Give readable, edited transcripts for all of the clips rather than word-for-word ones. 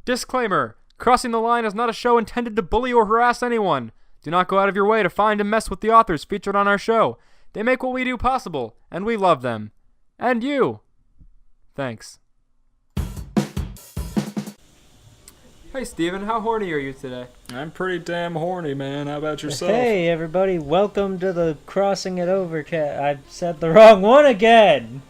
Disclaimer. Crossing the Line is not a show intended to bully or harass anyone. Do not go out of your way to find and mess with the authors featured on our show. They make what we do possible, and we love them. And you. Thanks. Hey Steven, how horny are you today? I'm pretty damn horny, man. How about yourself? Hey everybody, welcome to the Crossing It Over cat. I said the wrong one again!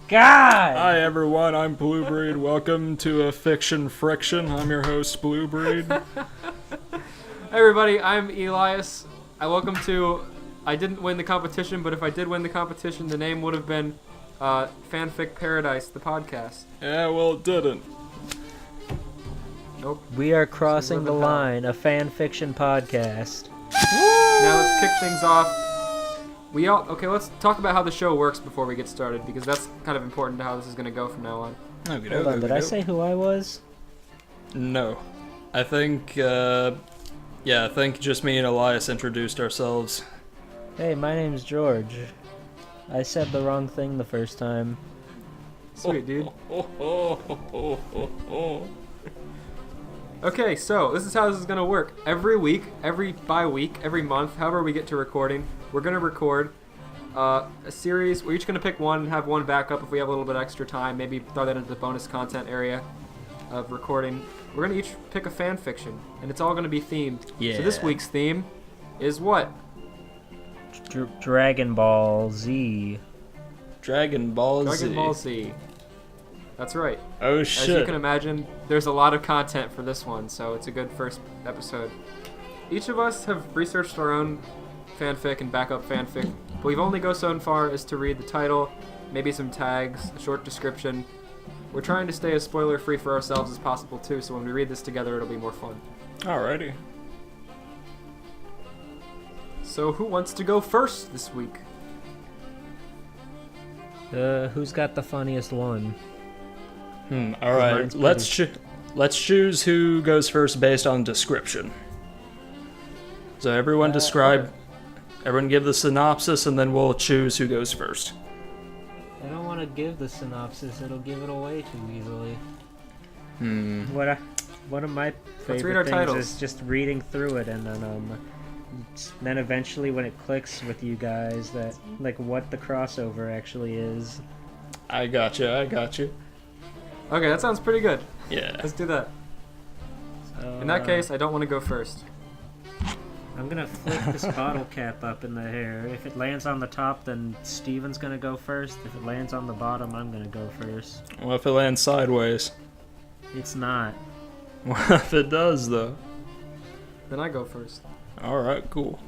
God! Hi everyone, I'm Bluebreed. Welcome to a Fiction Friction. I'm your host, Bluebreed. Hey everybody, I'm Elias. I didn't win the competition, but if I did win the competition, the name would have been Fanfic Paradise, the podcast. Yeah, well, it didn't. Nope. We are Crossing the Line, a fanfiction podcast. Now let's kick things off. Let's talk about how the show works before we get started, because that's kind of important to how this is going to go from now on. Hold on, did I say who I was? No. I think just me and Elias introduced ourselves. Hey, my name's George. I said the wrong thing the first time. Sweet, dude. Okay, so this is how this is going to work. Every week, every bi-week, every month, however we get to recording, we're going to record a series. We're each going to pick one and have one backup if we have a little bit extra time. Maybe throw that into the bonus content area of recording. We're going to each pick a fan fiction, and it's all going to be themed. Yeah. So this week's theme is what? Dragon Ball Z. Dragon Ball Z. Dragon Ball Z. That's right. Oh shit. As you can imagine, there's a lot of content for this one, so it's a good first episode. Each of us have researched our own fanfic and backup fanfic, but we've only go so far as to read the title, maybe some tags, a short description. We're trying to stay as spoiler-free for ourselves as possible too, so when we read this together, it'll be more fun. Alrighty. So who wants to go first this week? Who's got the funniest one? Alright. Let's choose who goes first based on description. So everyone describe... Okay. Everyone give the synopsis, and then we'll choose who goes first. I don't want to give the synopsis, it'll give it away too easily. One of my Let's read favorite our things titles. is just reading through it, and then eventually when it clicks with you guys that like what the crossover actually is. I got you. Okay, that sounds pretty good. Yeah. Let's do that. So, In that case, I don't want to go first. I'm gonna flick this bottle cap up in the air. If it lands on the top, then Steven's gonna go first. If it lands on the bottom, I'm gonna go first. What if it lands sideways? It's not. What if it does, though? Then I go first. Alright, cool.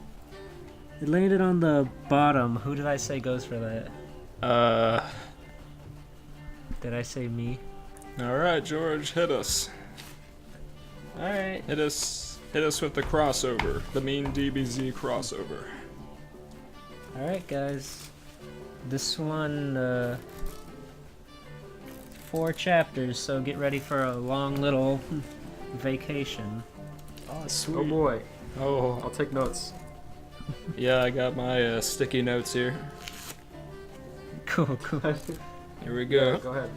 It landed on the bottom. Who did I say goes for that? Did I say me? Alright, George, hit us. Alright. Hit us with the crossover. The Mean DBZ crossover. Alright, guys. This one, 4 chapters, so get ready for a long little vacation. Oh, sweet. Oh boy. Oh, I'll take notes. yeah, I got my sticky notes here. Cool. Here we Yeah, go. go ahead.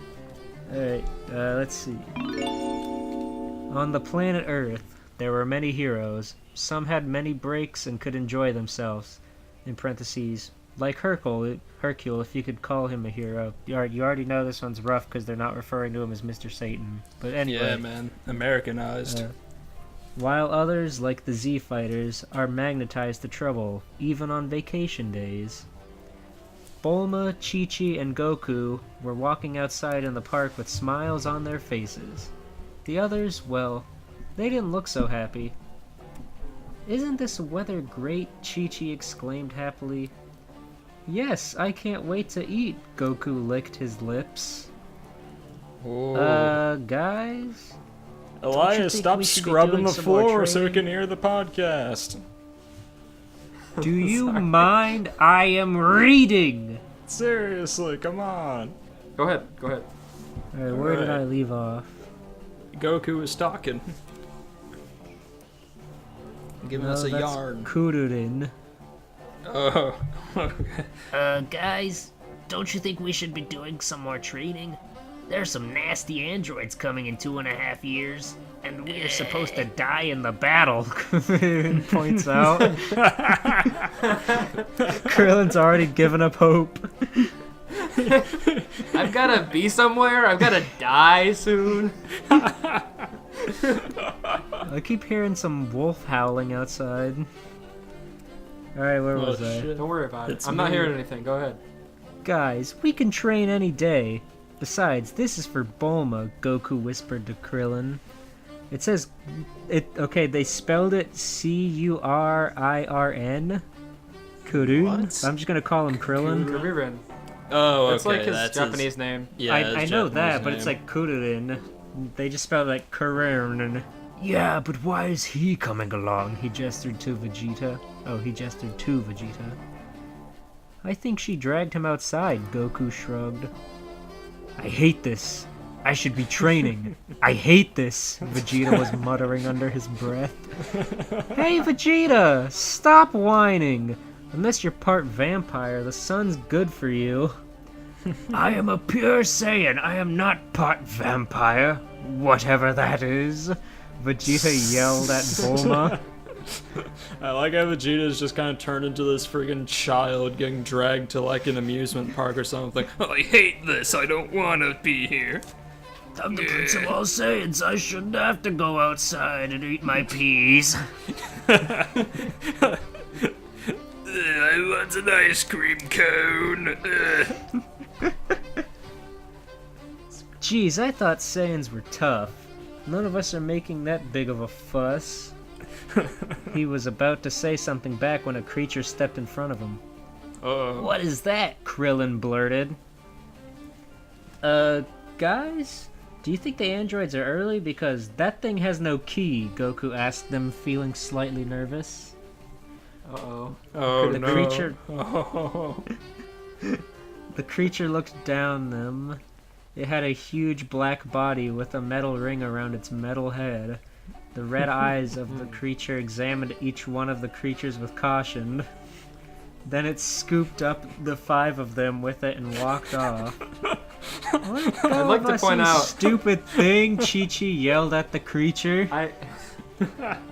Alright, let's see. On the planet Earth, there were many heroes. Some had many breaks and could enjoy themselves. In parentheses, like Hercule, if you could call him a hero. You already know this one's rough because they're not referring to him as Mr. Satan. But anyway. Yeah, man. Americanized. While others, like the Z Fighters, are magnetized to trouble, even on vacation days. Bulma, Chi-Chi, and Goku were walking outside in the park with smiles on their faces. The others, well, they didn't look so happy. "Isn't this weather great?" Chi-Chi exclaimed happily. "Yes, I can't wait to eat," Goku licked his lips. Oh. Guys? Elias, think stop we should be scrubbing doing the some more floor so we training? can hear the podcast. Do you mind? I am reading! Seriously, come on. Go ahead. Alright, where did Alright. I leave off? Goku is talking. Giving us a that's yarn. Kururin. Oh, okay. Guys, don't you think we should be doing some more training? There's some nasty androids coming in 2.5 years, and we're supposed to die in the battle, points out. Krillin's already given up hope. I've gotta be somewhere. I've gotta die soon. I keep hearing some wolf howling outside. Alright, where was I? Don't worry about it. It's I'm not me. hearing anything. Go ahead. Guys, we can train any day. Besides, this is for Bulma, Goku whispered to Krillin. It says... Okay, they spelled it C-U-R-I-R-N. Kurun? What? I'm just gonna call him Krillin. Kuririn. Oh, okay. That's like his that's Japanese name. Yeah, I his know Japanese that, but it's name. like Kuririn. They just spelled it like Kuririn. Yeah, but why is he coming along? He gestured to Vegeta. Oh, he gestured to Vegeta. I think she dragged him outside, Goku shrugged. I hate this. I should be training. I hate this, Vegeta was muttering under his breath. Hey, Vegeta! Stop whining! Unless you're part vampire, the sun's good for you. I am a pure Saiyan. I am not part vampire. Whatever that is. Vegeta yelled at Bulma. I like how Vegeta's just kind of turned into this freaking child getting dragged to like an amusement park or something. I hate this. I don't want to be here. I'm the Prince of all Saiyans. I shouldn't have to go outside and eat my peas. I want an ice cream cone. Jeez, I thought Saiyans were tough. None of us are making that big of a fuss. He was about to say something back when a creature stepped in front of him. What is that? Krillin blurted. Guys? Do you think the androids are early? Because that thing has no key, Goku asked them, feeling slightly nervous. Uh-oh. Oh The no. creature- Oh. The creature looked down them. It had a huge black body with a metal ring around its metal head. The red eyes of the creature examined each one of the creatures with caution. Then it scooped up the 5 of them with it and walked off. I'd like to point out. Stupid thing! Chi-Chi yelled at the creature. I'd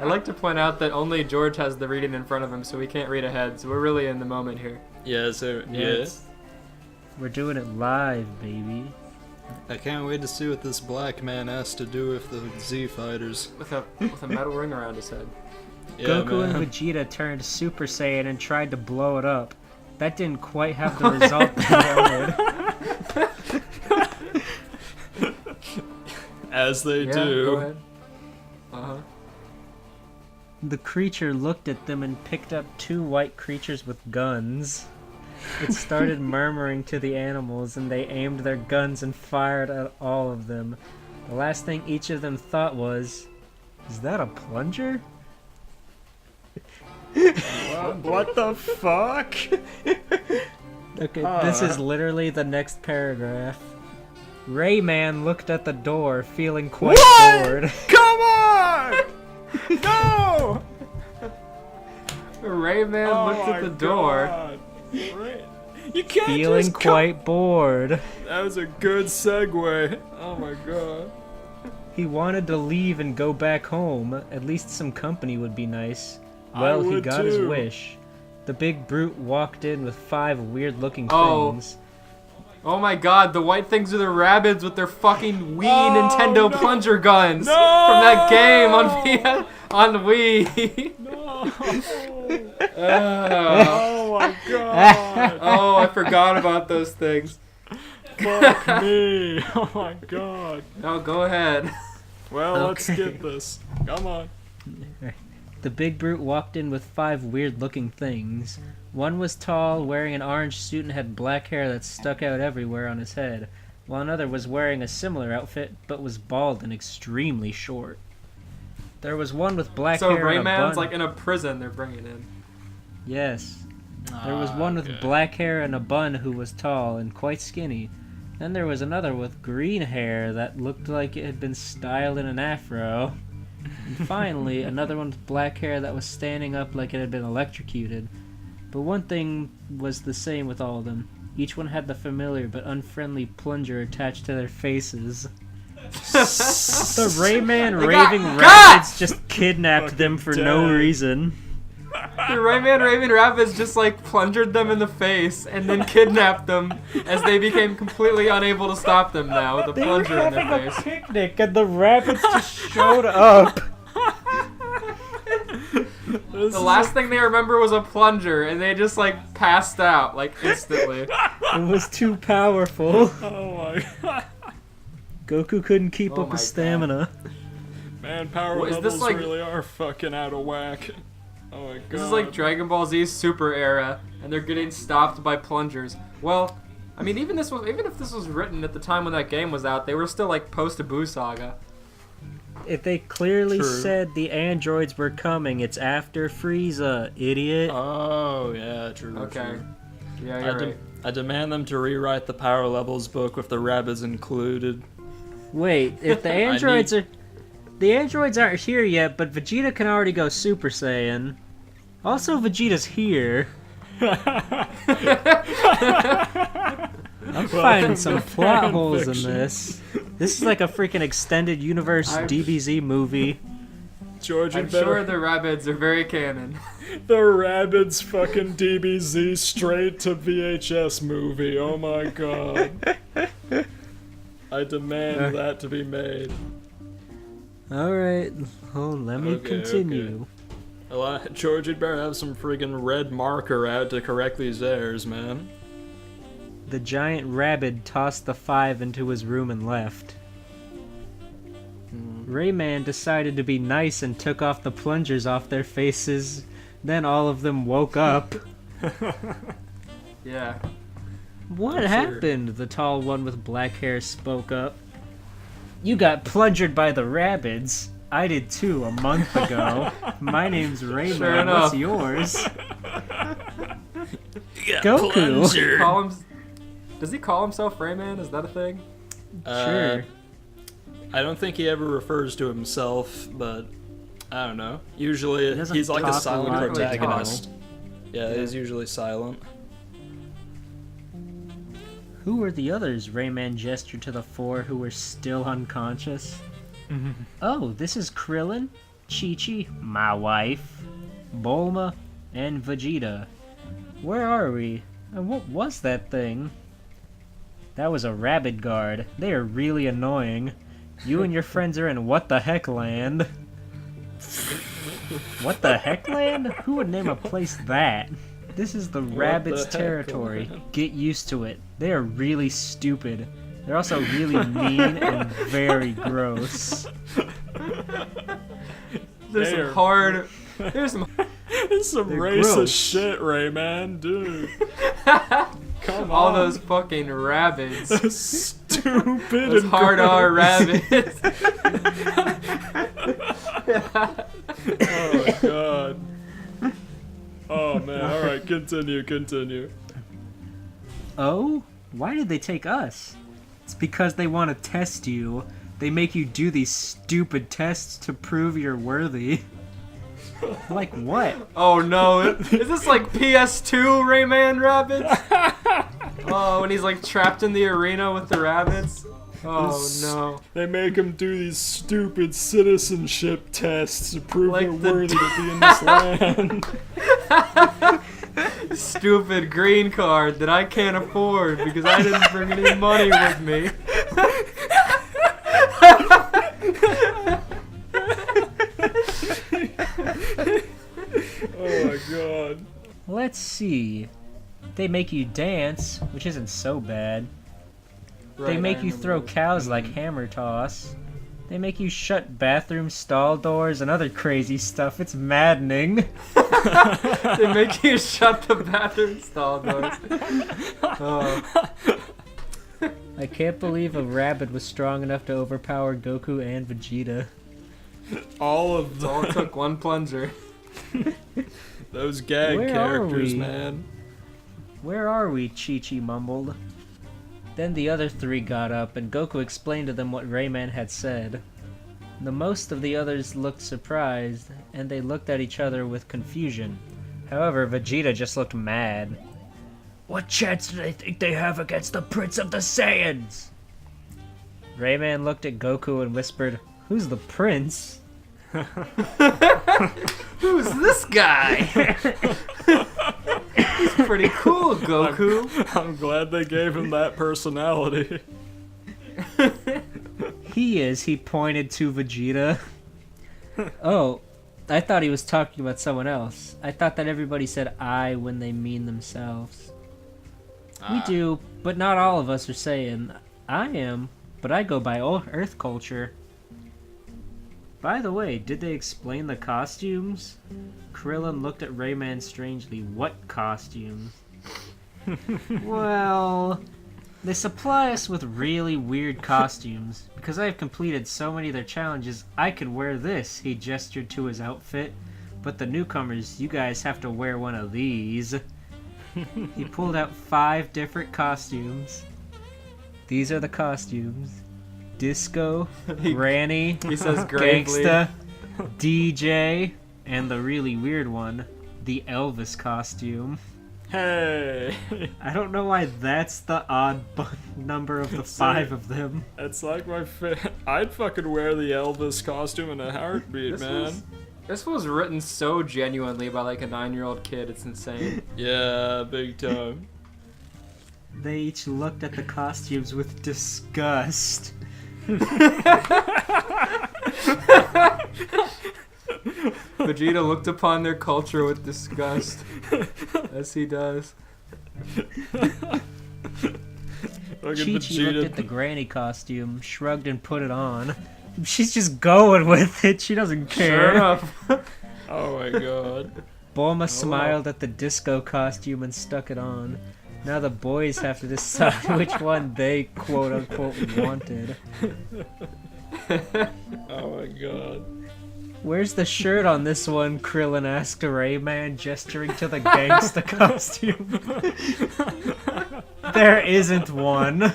like to point out that only George has the reading in front of him, so we can't read ahead. So we're really in the moment here. Yeah, so, yeah. Yes. We're doing it live, baby. I can't wait to see what this black man has to do with the Z fighters. With a metal ring around his head. Yeah, Goku man. and Vegeta turned Super Saiyan and tried to blow it up. That didn't quite have the result they wanted. As they Yeah, do. go ahead. Uh-huh. The creature looked at them and picked up 2 white creatures with guns. It started murmuring to the animals, and they aimed their guns and fired at all of them. The last thing each of them thought was, is that a plunger? What the fuck? Okay, this is literally the next paragraph. Rayman looked at the door, feeling quite bored. Come on! No! Rayman Oh looked at my the door. God. Right. You can't Feeling just quite bored. That was a good segue. Oh my god. He wanted to leave and go back home. At least some company would be nice. I Well, he would got his too. wish. The big brute walked in with 5 weird-looking Oh. things. Oh my god, the white things are the Rabbids with their fucking Wii Oh, Nintendo no. plunger guns No! from that game on Wii. No. Oh. Oh my god. Oh, I forgot about those things. Fuck me. Oh my god. No, go ahead. Well, let's Okay. get this. Come on. The big brute walked in with 5 weird-looking things. One was tall, wearing an orange suit and had black hair that stuck out everywhere on his head, while another was wearing a similar outfit but was bald and extremely short. There was one with black So hair and a bun. Rayman's like in a prison they're bringing in. Yes. There was one with black hair and a bun who was tall and quite skinny. Then there was another with green hair that looked like it had been styled in an afro. And finally, another one with black hair that was standing up like it had been electrocuted. But one thing was the same with all of them. Each one had the familiar but unfriendly plunger attached to their faces. The Rayman raving rabbits just kidnapped them for no reason. The Rayman Raven Rabbits just like plungered them in the face and then kidnapped them as they became completely unable to stop them now with a They were plunger in having their a face. picnic and the rabbits just showed up. The last thing they remember was a plunger and they just like passed out like instantly. It was too powerful. Oh my god. Goku couldn't keep Oh up my his stamina. Man, power Well, is this levels like- really are fucking out of whack. Oh my god. This is like Dragon Ball Z's Super era, and they're getting stopped by plungers. Well, I mean, even if this was written at the time when that game was out, they were still like post Buu Saga. If they clearly True. said the androids were coming, it's after Frieza, idiot. Oh, yeah, true. Okay. True. Yeah, you're right. I demand them to rewrite the Power Levels book with the rabbits included. Wait, if the androids are... The androids aren't here yet, but Vegeta can already go Super Saiyan. Also, Vegeta's here. I'm finding some plot holes in this. This is like a freaking extended universe DBZ movie. George, I'm sure the rabbits are very canon. The rabbits fucking DBZ straight to VHS movie. Oh my god. I demand that to be made. Alright, well, let me Okay, continue. George, you'd better have some friggin' red marker out to correct these errors, man. The giant rabbit tossed the 5 into his room and left. Rayman decided to be nice and took off the plungers off their faces. Then all of them woke up. Yeah. What happened? The tall one with black hair spoke up. You got plungered by the rabbits. I did too a month ago. My name's Rayman. Sure enough. What's yours? Goku. Does he call himself Rayman? Is that a thing? Sure. I don't think he ever refers to himself, but I don't know. Usually doesn't he's like a talk silent lot. protagonist. Yeah, Yeah. he's usually silent. Who were the others? Rayman gestured to the 4 who were still unconscious. Oh, this is Krillin, Chi-Chi, my wife, Bulma, and Vegeta. Where are we? And what was that thing? That was a rabbit guard. They are really annoying. You and your friends are in what the heck land? What the heck land? Who would name a place that? This is the rabbit's the heck territory. land? Get used to it. They are really stupid. They're also really mean and very gross. There's There. some hard. There's some. It's some They're racist gross. shit, Rayman, dude. Come All on. those fucking rabbits. Stupid Those and hard R gross. rabbits. Oh my god. Oh man, alright, continue. Oh? Why did they take us? It's because they want to test you. They make you do these stupid tests to prove you're worthy. Like what? Oh no! Is this like PS2 Rayman rabbits? Oh, and he's like trapped in the arena with the rabbits. Oh no! They make him do these stupid citizenship tests to prove Like they're worthy to be in this land. Stupid green card that I can't afford because I didn't bring any money with me. Oh my god. Let's see. They make you dance, which isn't so bad. They Right, make I you remember throw this. cows like hammer toss. They make you shut bathroom stall doors and other crazy stuff. It's maddening. They make you shut the bathroom stall doors. Oh. I can't believe a rabbit was strong enough to overpower Goku and Vegeta. All of All it took one plunger. those gag Where are characters, we? man. Where are we? Chi-Chi mumbled. Then the other 3 got up, and Goku explained to them what Rayman had said. The most of the others looked surprised, and they looked at each other with confusion. However, Vegeta just looked mad. What chance do they think they have against the Prince of the Saiyans? Rayman looked at Goku and whispered, "Who's the prince?" Who's this guy? He's pretty cool, Goku. I'm glad they gave him that personality. He pointed to Vegeta. Oh, I thought he was talking about someone else. I thought that everybody said I when they mean themselves. We do, but not all of us are saying I am, but I go by Earth culture. By the way, did they explain the costumes? Krillin looked at Rayman strangely. What costumes? Well, they supply us with really weird costumes. Because I have completed so many of their challenges, I could wear this, he gestured to his outfit. But the newcomers, you guys have to wear one of these. He pulled out 5 different costumes. These are the costumes. Disco, Granny, He says gravely. Gangsta, DJ, and the really weird one, the Elvis costume. Hey, I don't know why that's the odd number of the 5 of them. it's like I'd fucking wear the Elvis costume in a heartbeat, man. This was written so genuinely by like a 9-year-old kid. It's insane. Yeah, big time. They each looked at the costumes with disgust. Vegeta looked upon their culture with disgust, as he does. Chi-Chi looked at the granny costume, shrugged and put it on. She's just going with it, she doesn't care. Sure enough. Oh my god. Bulma smiled at the disco costume and stuck it on. Now the boys have to decide which one they quote-unquote wanted. Oh my god. Where's the shirt on this one? Krillin asked Rayman, gesturing to the gangsta costume. There isn't one.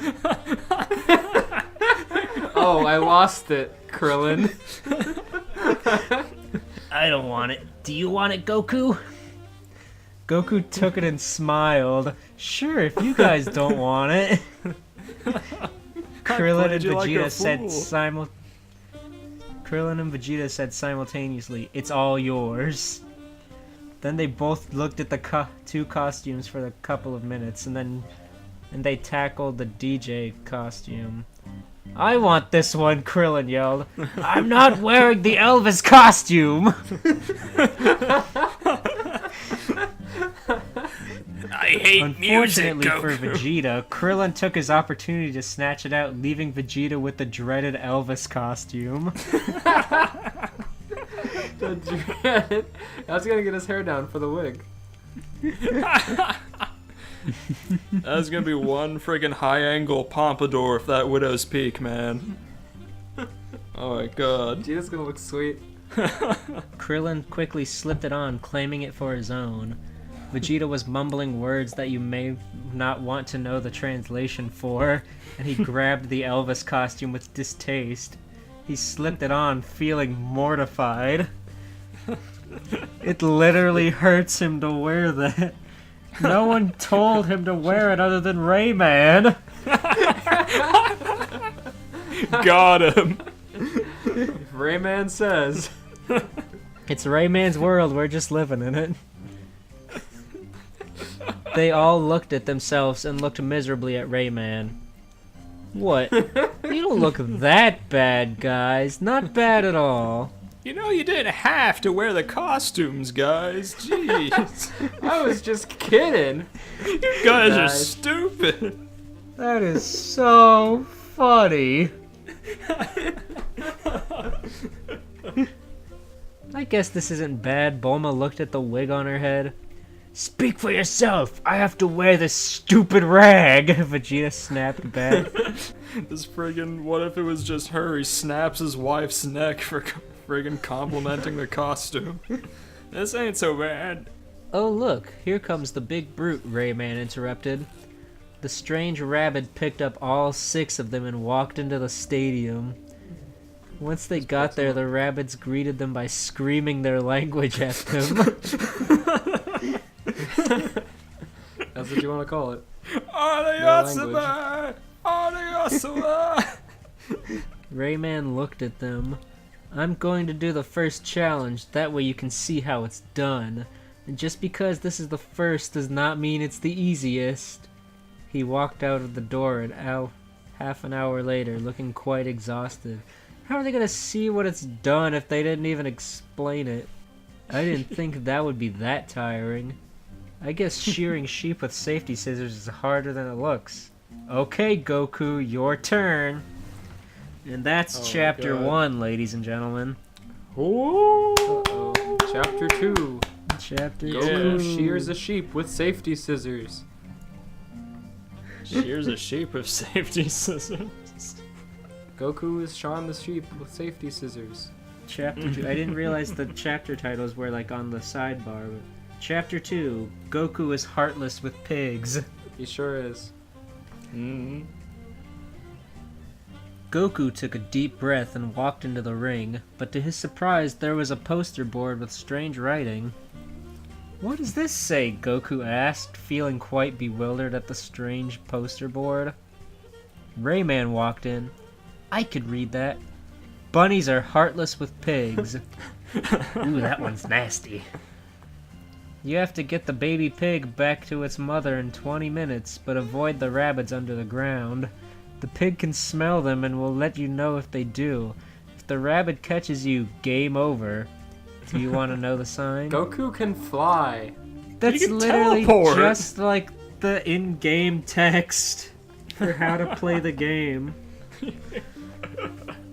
Oh, I lost it, Krillin. I don't want it. Do you want it, Goku? Goku took it and smiled. Sure, if you guys don't want it. Krillin and Vegeta said simultaneously, "It's all yours." Then they both looked at the 2 costumes for a couple of minutes, and they tackled the DJ costume. "I want this one," Krillin yelled. "I'm not wearing the Elvis costume!" I hate music, Unfortunately Goku. for Vegeta, Krillin took his opportunity to snatch it out, leaving Vegeta with the dreaded Elvis costume. That's gonna get his hair down for the wig. That's gonna be one friggin' high angle pompadour if that Widow's Peak, man. Oh my god. Vegeta's gonna look sweet. Krillin quickly slipped it on, claiming it for his own. Vegeta was mumbling words that you may not want to know the translation for, and he grabbed the Elvis costume with distaste. He slipped it on, feeling mortified. It literally hurts him to wear that. No one told him to wear it other than Rayman. Got him. If Rayman says. It's Rayman's world, we're just living in it. They all looked at themselves and looked miserably at Rayman. What? You don't look that bad, guys. Not bad at all. You know you didn't have to wear the costumes, guys. Jeez. I was just kidding. You guys are Guys. stupid. That is so funny. I guess this isn't bad. Bulma looked at the wig on her head. Speak for yourself. I have to wear this stupid rag. Vegeta snapped back. This friggin', what if it was just her? He snaps his wife's neck for friggin' complimenting the costume. This ain't so bad. Oh look, here comes the big brute, Rayman interrupted. The strange rabbit picked up all 6 of them and walked into the stadium. Once they got there, the rabbits greeted them by screaming their language at them. As That's what you want to call it. Ariasuma! Ariasuma! Rayman looked at them. I'm going to do the first challenge, that way you can see how it's done. And just because this is the first does not mean it's the easiest. He walked out of the door half an hour later, looking quite exhausted. How are they gonna see what it's done if they didn't even explain it? I didn't think that would be that tiring. I guess shearing sheep with safety scissors is harder than it looks. Okay, Goku, your turn. And that's chapter 1, ladies and gentlemen. Ooh. Chapter 2. Chapter Goku 2. shears a sheep with safety scissors. Shears a sheep with safety scissors. Goku is shawing the sheep with safety scissors. Chapter 2. I didn't realize the chapter titles were like on the sidebar. But chapter 2. Goku is heartless with pigs. He sure is. Mm-hmm. Goku took a deep breath and walked into the ring, but to his surprise there was a poster board with strange writing. What does this say? Goku asked, feeling quite bewildered at the strange poster board. Rayman walked in. I could read that. Bunnies are heartless with pigs. Ooh, that one's nasty. You have to get the baby pig back to its mother in 20 minutes, but avoid the rabbits under the ground. The pig can smell them and will let you know if they do. If the rabbit catches you, game over. Do you want to know the sign? Goku can fly. That's You can literally teleport. just like the in-game text for how to play the game.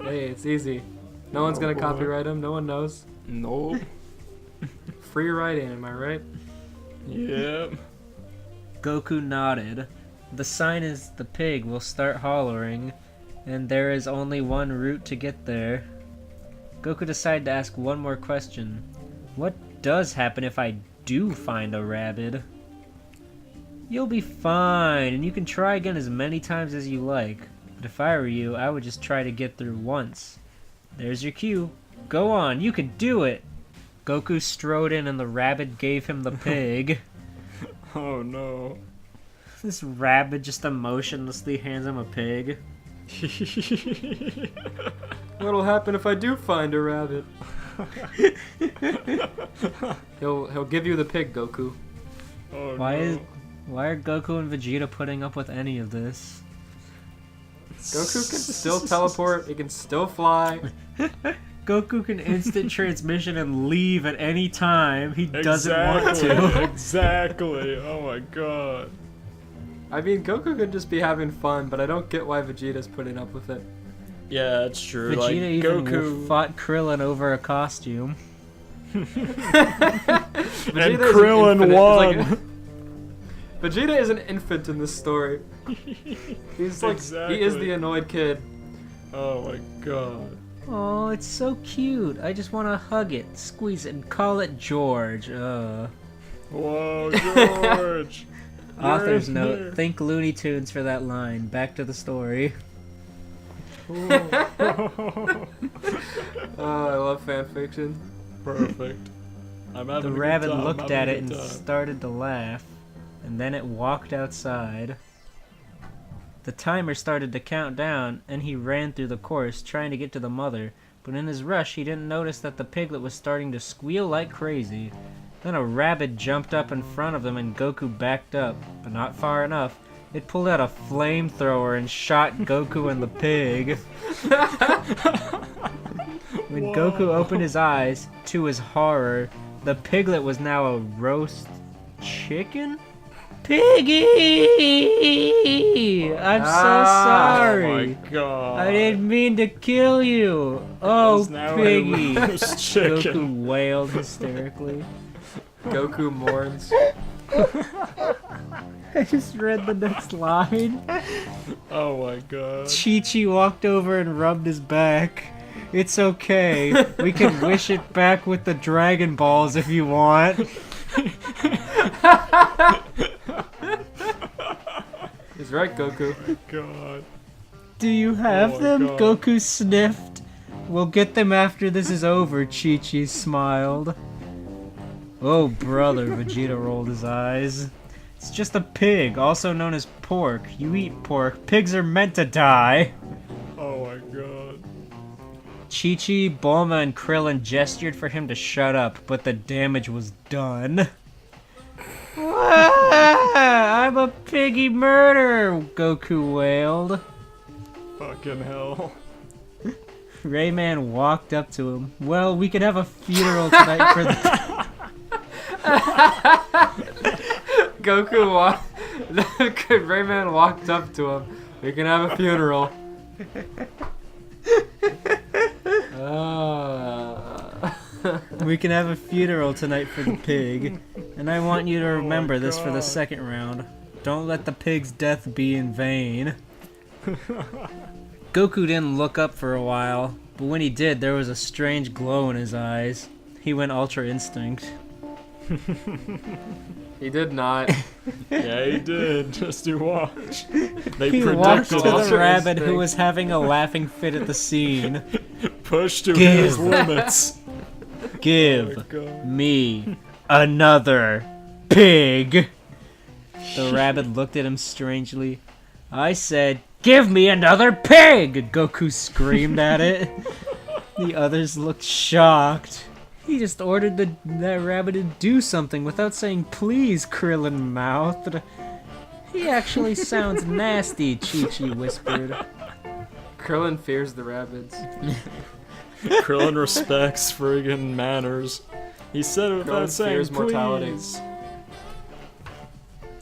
Hey, it's easy. No one's gonna boy. copyright him. No one knows. Nope. Free writing, am I right? Yep. Goku nodded. The sign is the pig will start hollering, and there is only one route to get there. Goku decided to ask one more question. What does happen if I do find a rabbit? You'll be fine, and you can try again as many times as you like. But if I were you, I would just try to get through once. There's your cue. Go on, you can do it! Goku strode in and the rabbit gave him the pig. Oh no. This rabbit just emotionlessly hands him a pig. What'll happen if I do find a rabbit? He'll give you the pig, Goku. Oh Why no. Why are Goku and Vegeta putting up with any of this? Goku can still teleport. He can still fly. Goku can instant transmission and leave at any time. He doesn't want to. Exactly. Oh my god. I mean, Goku could just be having fun, but I don't get why Vegeta's putting up with it. Yeah, that's true. Vegeta Like even Goku fought Krillin over a costume. and Vegeta is an Krillin infant. won. It's like- Vegeta is an infant in this story. He's like, he is the annoyed kid. Oh my god. Oh, it's so cute. I just want to hug it, squeeze it, and call it George. Whoa, George. Author's You're note, here. think Looney Tunes for that line. Back to the story. Oh, I love fanfiction. Perfect. I'm having The a good rabbit time, looked having at a it and good time. started to laugh, and then it walked outside. The timer started to count down, and he ran through the course, trying to get to the mother, but in his rush he didn't notice that the piglet was starting to squeal like crazy. Then a rabbit jumped up in front of them and Goku backed up, but not far enough. It pulled out a flamethrower and shot Goku and the pig. When Whoa. Goku opened his eyes, to his horror, the piglet was now a roast chicken? Piggy! I'm so sorry. Oh my god. I didn't mean to kill you. Oh, It's now a Piggy! roast chicken. Goku wailed hysterically. Goku mourns. I just read the next line. Oh my god. Chi-Chi walked over and rubbed his back. It's okay. We can wish it back with the Dragon Balls if you want. He's right, Goku. God. Do you have Oh my them? God. Goku sniffed. We'll get them after this is over, Chi-Chi smiled. Oh, brother, Vegeta rolled his eyes. It It's just a pig, also known as pork. You eat pork. Pigs are meant to die. Oh my god. Chi-Chi, Bulma, and Krillin gestured for him to shut up, but the damage was done. I'm a piggy murderer, Goku wailed. Fucking hell. Rayman walked up to him. Well, we could have a funeral tonight for the... Rayman walked up to him. We can have a funeral. We can have a funeral tonight for the pig. And I want you to remember this for the second round. Don't let the pig's death be in vain. Goku didn't look up for a while, but when he did, there was a strange glow in his eyes. He went Ultra Instinct. He did not. Yeah, he did. Just you watch. They He walked predicted to the Ultra rabbit who Instinct. was having a laughing fit at the scene. Push to Give. his limits. Give God. me another pig. The rabbit looked at him strangely. I said, give me another pig! Goku screamed at it. The others looked shocked. He just ordered that rabbit to do something without saying please, Krillin mouthed. He actually sounds nasty, Chi-Chi whispered. Krillin fears the rabbits. Krillin respects friggin' manners. He said it without Krillin saying fears mortality. please.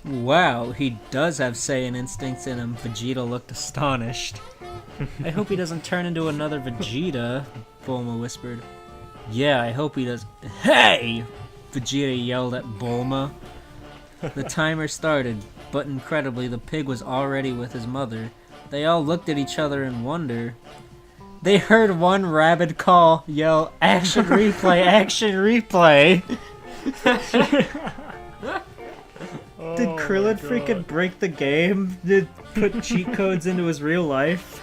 Wow, he does have Saiyan instincts in him. Vegeta looked astonished. I hope he doesn't turn into another Vegeta, Bulma whispered. Yeah, I hope he does. Hey! Vegeta yelled at Bulma. The timer started, but incredibly, the pig was already with his mother. They all looked at each other in wonder. They heard one rabid yell, action replay, action replay! Did Krillin freaking break the game? Did put cheat codes into his real life?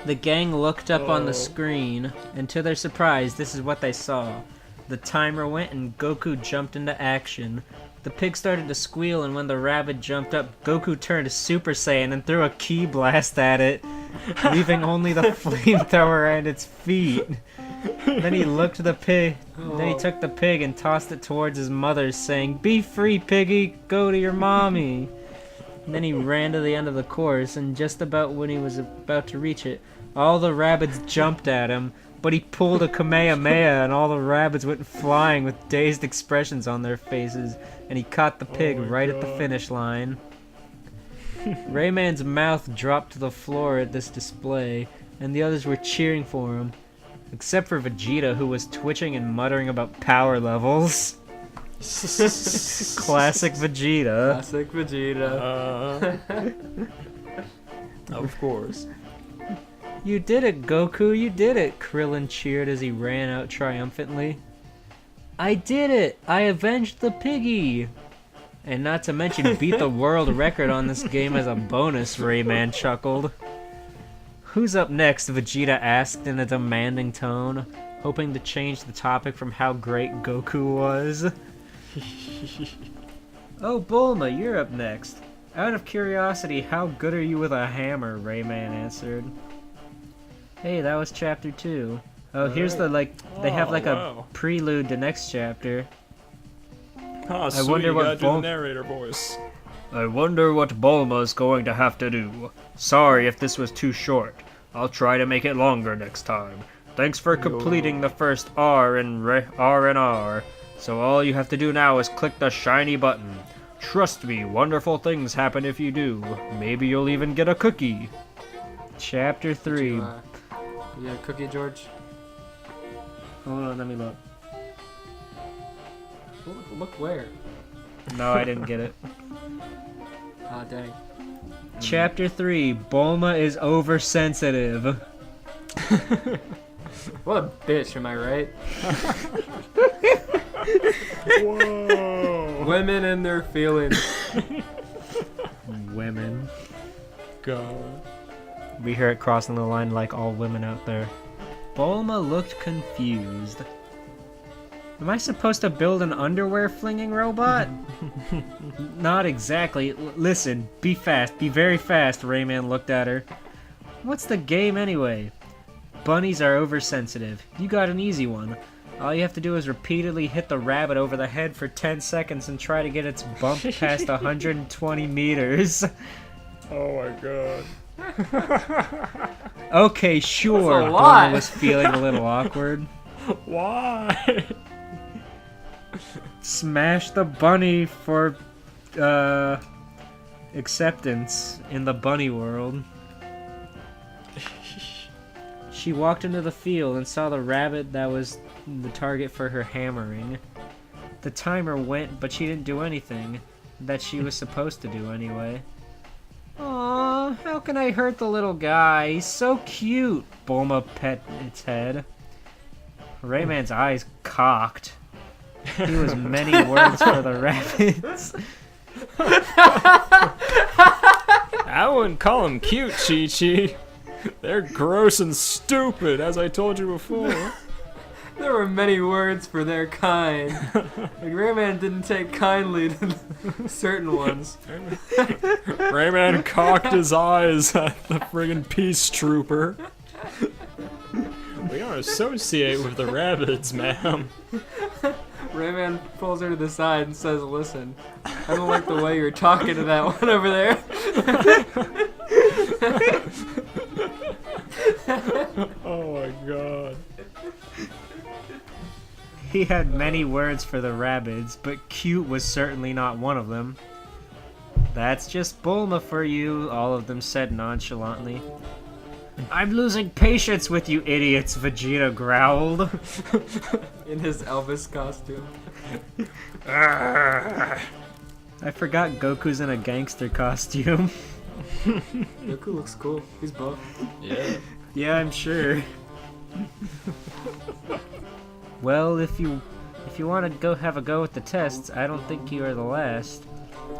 The gang looked up on the screen, and to their surprise, this is what they saw. The timer went and Goku jumped into action. The pig started to squeal, and when the rabbit jumped up, Goku turned Super Saiyan and threw a ki blast at it, leaving only the flamethrower at its feet. Then he looked at the pig. Then he took the pig and tossed it towards his mother, saying, "Be free, piggy! Go to your mommy!" And then he ran to the end of the course, and just about when he was about to reach it, all the rabbits jumped at him, but he pulled a Kamehameha, and all the rabbits went flying with dazed expressions on their faces, and he caught the pig right at the finish line. Rayman's mouth dropped to the floor at this display, and the others were cheering for him. Except for Vegeta, who was twitching and muttering about power levels. Classic Vegeta. Classic Vegeta. Of course. You did it, Goku, you did it, Krillin cheered as he ran out triumphantly. I did it! I avenged the piggy! And not to mention beat the world record on this game as a bonus, Rayman chuckled. Who's up next? Vegeta asked in a demanding tone, hoping to change the topic from how great Goku was. Oh, Bulma, you're up next. Out of curiosity, how good are you with a hammer? Rayman answered. Hey, that was chapter 2. Oh, here's the, they have a prelude to next chapter. Oh, I wonder you what gotta do the narrator voice. I wonder what Bulma's going to have to do. Sorry if this was too short. I'll try to make it longer next time. Thanks for completing the first R and R. So all you have to do now is click the shiny button. Trust me, wonderful things happen if you do. Maybe you'll even get a cookie. Chapter 3. You got a cookie, George? Hold on, let me look. Look where? No, I didn't get it. Ah, dang. Chapter 3. Bulma is oversensitive. What a bitch, am I right? Whoa. Women and their feelings. Women. God. We hear it crossing the line like all women out there. Bulma looked confused. Am I supposed to build an underwear flinging robot? Not exactly. Listen, be fast. Be very fast, Rayman looked at her. What's the game anyway? Bunnies are oversensitive. You got an easy one. All you have to do is repeatedly hit the rabbit over the head for 10 seconds and try to get its bump past 120 meters. Oh my god. Okay, sure. That's a lot. Bulma was feeling a little awkward. Why? Smash the bunny for acceptance in the bunny world. She walked into the field and saw the rabbit that was the target for her hammering. The timer went, but she didn't do anything that she was supposed to do anyway. Aww, how can I hurt the little guy? He's so cute, Bulma pet its head. Rayman's eyes cocked. He was many words for the rabbits. I wouldn't call them cute, Chi-Chi. They're gross and stupid, as I told you before. There were many words for their kind. Like, Rayman didn't take kindly to certain ones. Rayman cocked his eyes at the friggin' peace trooper. We don't associate with the rabbits, ma'am. Rayman pulls her to the side and says, "Listen, I don't like the way you're talking to that one over there." Oh my god. He had many words for the rabbits, but cute was certainly not one of them. That's just Bulma for you, all of them said nonchalantly. I'm losing patience with you idiots, Vegeta growled. In his Elvis costume. I forgot Goku's in a gangster costume. Goku looks cool. He's buff. Yeah. Yeah, I'm sure. Well, if you want to go have a go at the tests, I don't think you are the last.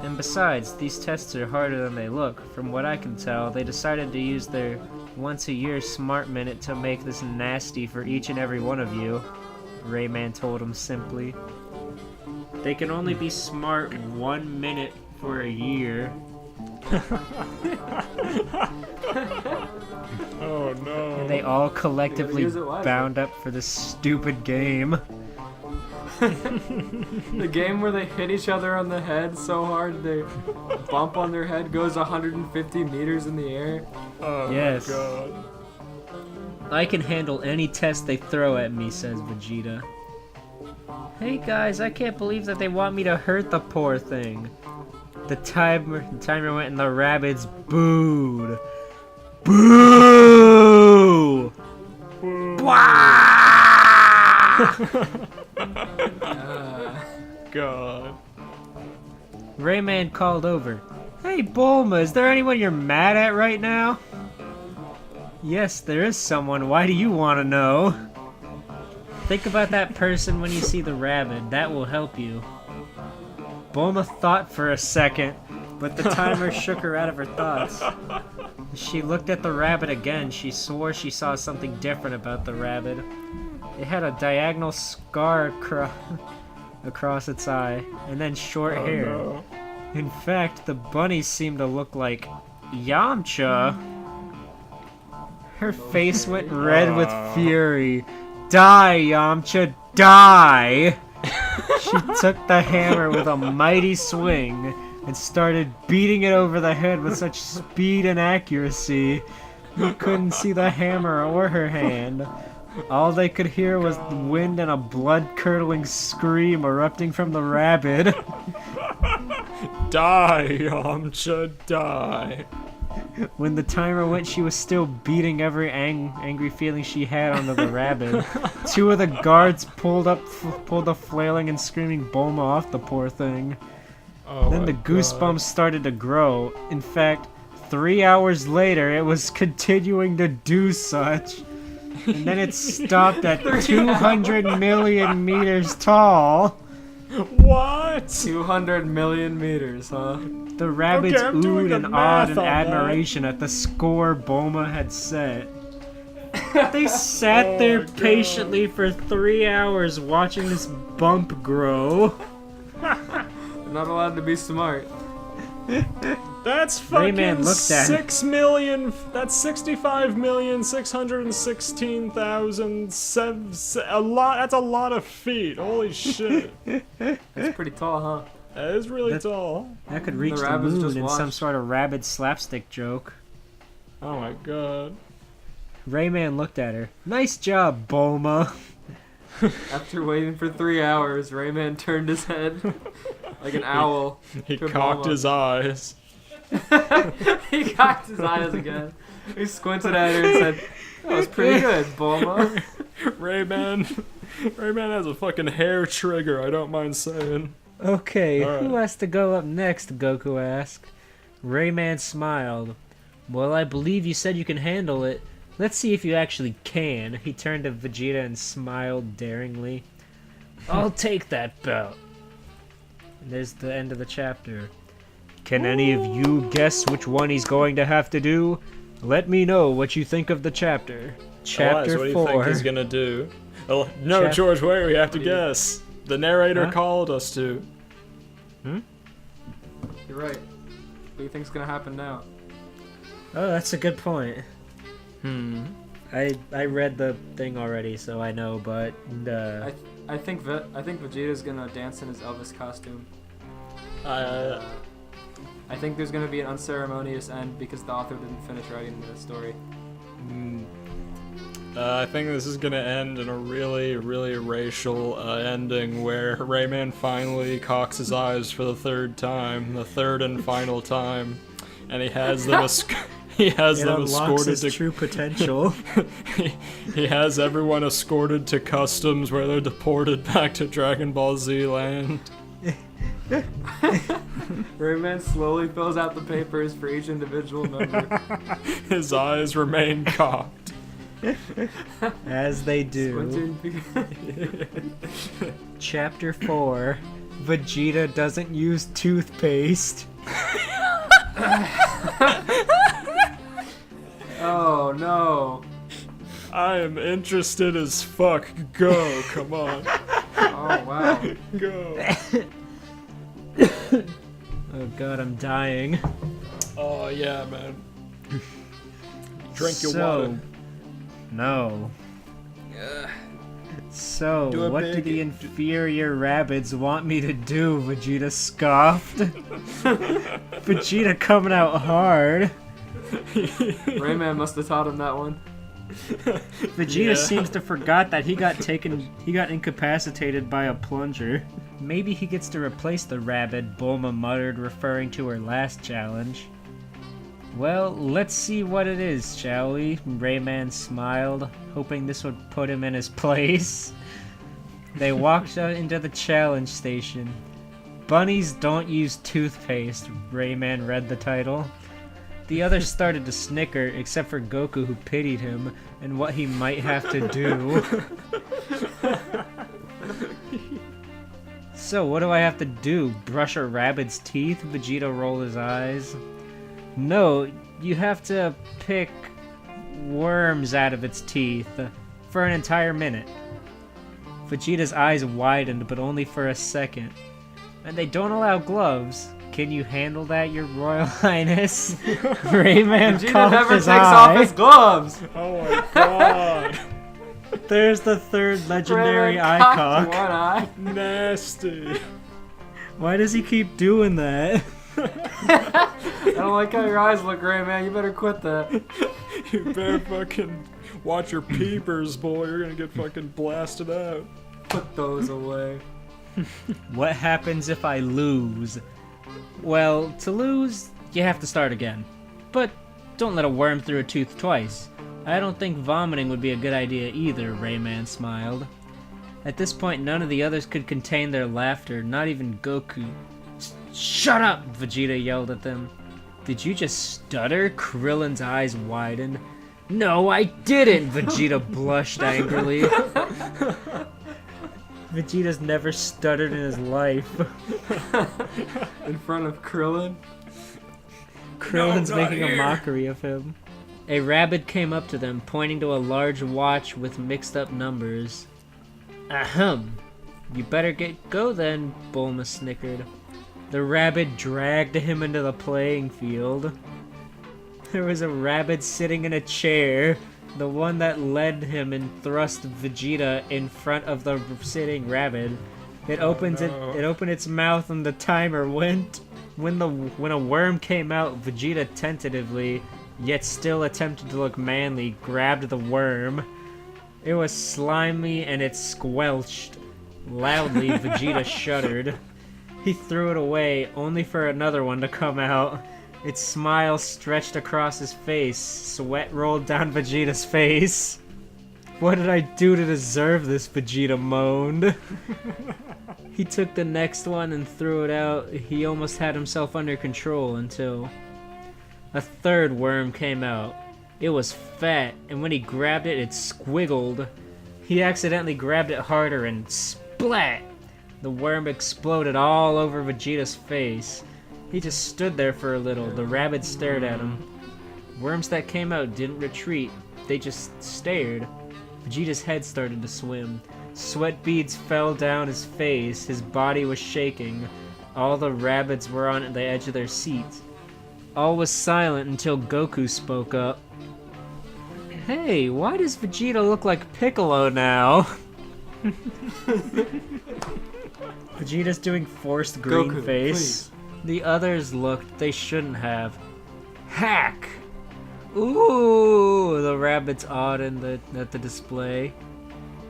And besides, these tests are harder than they look. From what I can tell, they decided to use their once-a-year smart minute to make this nasty for each and every one of you, Rayman told him simply. They can only be smart 1 minute for a year. Oh no. And they all collectively Use it wisely. bound up for this stupid game. The game where they hit each other on the head so hard they bump on their head goes 150 meters in the air. Oh Yes. my god. I can handle any test they throw at me, says Vegeta. Hey guys, I can't believe that they want me to hurt the poor thing. The timer went and the rabbits booed. Boo! God. Rayman called over. Hey Bulma, is there anyone you're mad at right now? Yes, there is someone. Why do you want to know? Think about that person when you see the rabbit. That will help you. Bulma thought for a second, but the timer shook her out of her thoughts. She looked at the rabbit again. She swore she saw something different about the rabbit. It had a diagonal scar across its eye, and then short hair. No. In fact, the bunny seemed to look like Yamcha. Her face went red with fury. Die, Yamcha, die! She took the hammer with a mighty swing and started beating it over the head with such speed and accuracy. You couldn't see the hammer or her hand. All they could hear was the wind and a blood-curdling scream erupting from the rabbit. Die, Yamcha, die. When the timer went, she was still beating every angry feeling she had onto the rabbit. Two of the guards pulled the flailing and screaming Bulma off the poor thing. Oh Then my the goosebumps started to grow. In fact, 3 hours later, it was continuing to do such. And then it stopped at 200 million meters tall. What? 200 million meters, huh? The rabbits Okay, I'm doing oohed the and math awed in on that. admiration at the score Bulma had set. They sat Oh there my God. patiently for 3 hours watching this bump grow. They're not allowed to be smart. That's fucking Rayman looked at it. 6 million. That's 65,616,000. A lot. That's a lot of feet. Holy shit. That's pretty tall, huh? That is really That's- tall. That could reach the rabbits just moon in some watched. sort of rabid slapstick joke. Oh my god. Rayman looked at her. Nice job, Bulma. After waiting for 3 hours, Rayman turned his head like an owl. He to cocked Bulma. his eyes. He cocked his eyes again. He squinted at her and said, "That was pretty good, Bulma." Rayman has a fucking hair trigger, I don't mind saying. Okay, Alright. who has to go up next? Goku asked. Rayman smiled. Well, I believe you said you can handle it. Let's see if you actually can. He turned to Vegeta and smiled daringly. I'll take that belt. And there's the end of the chapter. Can any of you guess which one he's going to have to do? Let me know what you think of the chapter. Chapter Elias, what do you 4. think he's gonna do? Oh, no, Chap- George, wait, we have to What do you- guess. The narrator Huh? called us to. You're right. What do you think's gonna happen now? Oh, that's a good point. Hmm. I read the thing already, so I know, but I think Vegeta's gonna dance in his Elvis costume. I think there's gonna be an unceremonious end because the author didn't finish writing the story. I think this is gonna end in a really, really racial ending where Rayman finally cocks his eyes for the third time, the third and final time, and he has them he has it them unlocks escorted his to true potential. he has everyone escorted to customs where they're deported back to Dragon Ball Z land. Rayman slowly fills out the papers for each individual member. His eyes remain cocked. As they do. Squinting. Chapter 4. Vegeta doesn't use toothpaste. Oh no. I am interested as fuck. Go, come on. Oh wow. Go. Oh god, I'm dying. Oh yeah, man. Drink your So- water. No. So, Do a what do big- the inferior rabbits want me to do? Vegeta scoffed. Vegeta coming out hard. Rayman must have taught him that one. Vegeta Yeah. seems to forgot that he got incapacitated by a plunger. Maybe he gets to replace the rabbit, Bulma muttered, referring to her last challenge. Well, let's see what it is, shall we? Rayman smiled, hoping this would put him in his place. They walked out into the challenge station. Bunnies don't use toothpaste, Rayman read the title. The others started to snicker, except for Goku, who pitied him and what he might have to do. So, what do I have to do? Brush a rabbit's teeth? Vegeta rolled his eyes. No, you have to pick worms out of its teeth for an entire minute. Vegeta's eyes widened, but only for a second. And they don't allow gloves. Can you handle that, your royal highness? Rayman Vegeta cocked never his takes eye. off his gloves. Oh my god. There's the third legendary Rayman eye cocked cock. one eye. Nasty. Why does he keep doing that? I don't like how your eyes look, Rayman. You better quit that. You better fucking watch your peepers, boy. You're gonna get fucking blasted out. Put those away. What happens if I lose? Well, to lose, you have to start again. But don't let a worm through a tooth twice. I don't think vomiting would be a good idea either, Rayman smiled. At this point, none of the others could contain their laughter, not even Goku. Shut up! Vegeta yelled at them. Did you just stutter? Krillin's eyes widened. No, I didn't! Vegeta blushed angrily. Vegeta's never stuttered in his life. In front of Krillin. Krillin's not making a here. mockery of him. A rabbit came up to them, pointing to a large watch with mixed-up numbers. Ahem. You better go then, Bulma snickered. The rabbit dragged him into the playing field. There was a rabbit sitting in a chair, the one that led him and thrust Vegeta in front of the sitting rabbit. It opened its mouth and the timer went. When a worm came out, Vegeta tentatively, yet still attempted to look manly, grabbed the worm. It was slimy and it squelched. Loudly, Vegeta shuddered. He threw it away, only for another one to come out. Its smile stretched across his face. Sweat rolled down Vegeta's face. What did I do to deserve this? Vegeta moaned. He took the next one and threw it out. He almost had himself under control until a third worm came out. It was fat, and when he grabbed it, it squiggled. He accidentally grabbed it harder and splat! The worm exploded all over Vegeta's face. He just stood there for a little. The rabbit stared at him. Worms that came out didn't retreat. They just stared. Vegeta's head started to swim. Sweat beads fell down his face. His body was shaking. All the rabbits were on the edge of their seats. All was silent until Goku spoke up. Hey, why does Vegeta look like Piccolo now? Vegeta's doing forced green Goku, face. Please. The others looked. They shouldn't have. Hack! Ooh, the rabbits awed at the display.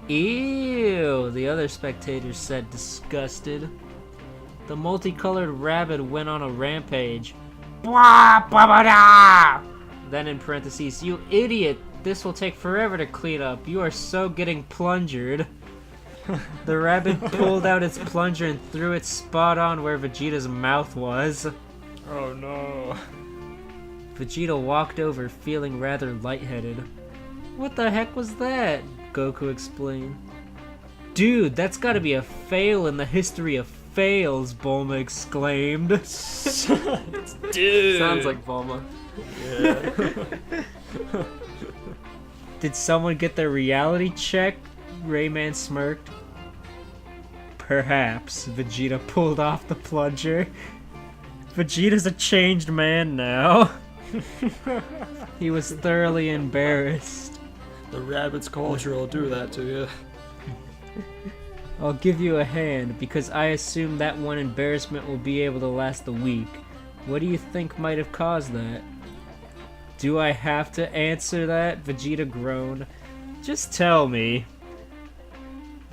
Ew, the other spectators said, disgusted. The multicolored rabbit went on a rampage. Blah, blah, blah, blah. Then in parentheses, you idiot, this will take forever to clean up. You are so getting plungered. The rabbit pulled out its plunger and threw it spot on where Vegeta's mouth was. Oh no. Vegeta walked over, feeling rather lightheaded. What the heck was that? Goku explained. Dude, that's gotta be a fail in the history of fails, Bulma exclaimed. Dude. Sounds like Bulma. Yeah. Did someone get their reality check? Rayman smirked. Perhaps. Vegeta pulled off the plunger. Vegeta's a changed man now. He was thoroughly embarrassed. The rabbit's culture will do that to you. I'll give you a hand, because I assume that one embarrassment will be able to last a week. What do you think might have caused that? Do I have to answer that? Vegeta groaned. Just tell me.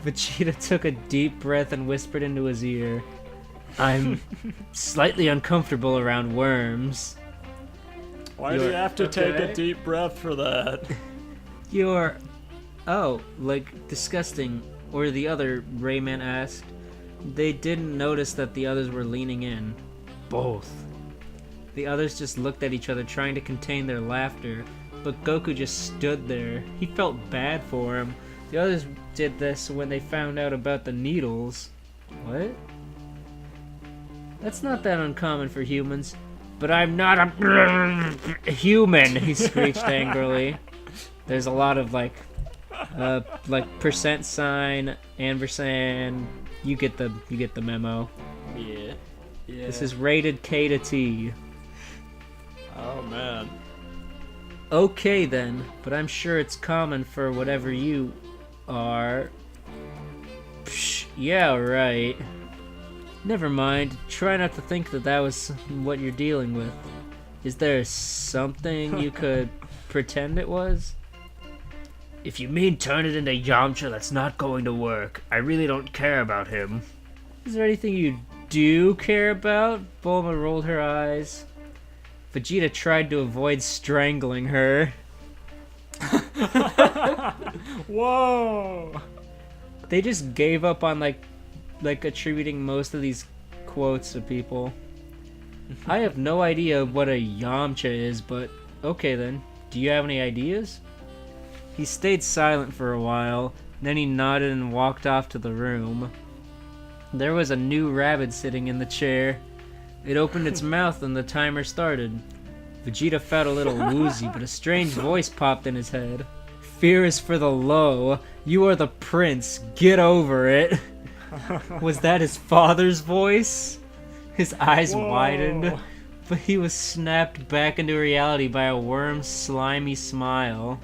Vegeta took a deep breath and whispered into his ear. I'm slightly uncomfortable around worms. Why do you have to take a deep breath for that? You're... Oh, like, disgusting. Or the other, Rayman asked. They didn't notice that the others were leaning in. Both. The others just looked at each other, trying to contain their laughter, but Goku just stood there. He felt bad for him. The others did this when they found out about the needles. What? That's not that uncommon for humans. But I'm not a human, he screeched angrily. There's a lot of like percent sign, ampersand. You get the memo. Yeah. This is rated K to T. Oh man. Okay then, but I'm sure it's common for whatever you are. Psh, yeah, right. Never mind. Try not to think that was what you're dealing with. Is there something you could pretend it was? If you mean turn it into Yamcha, that's not going to work. I really don't care about him. Is there anything you do care about? Bulma rolled her eyes. Vegeta tried to avoid strangling her. Whoa! They just gave up on like attributing most of these quotes to people. I have no idea what a Yamcha is, but okay then. Do you have any ideas? He stayed silent for a while, then he nodded and walked off to the room. There was a new rabbit sitting in the chair. It opened its mouth and the timer started. Vegeta felt a little woozy, but a strange voice popped in his head. Fear is for the low. You are the prince. Get over it. Was that his father's voice? His eyes widened, but he was snapped back into reality by a worm's slimy smile.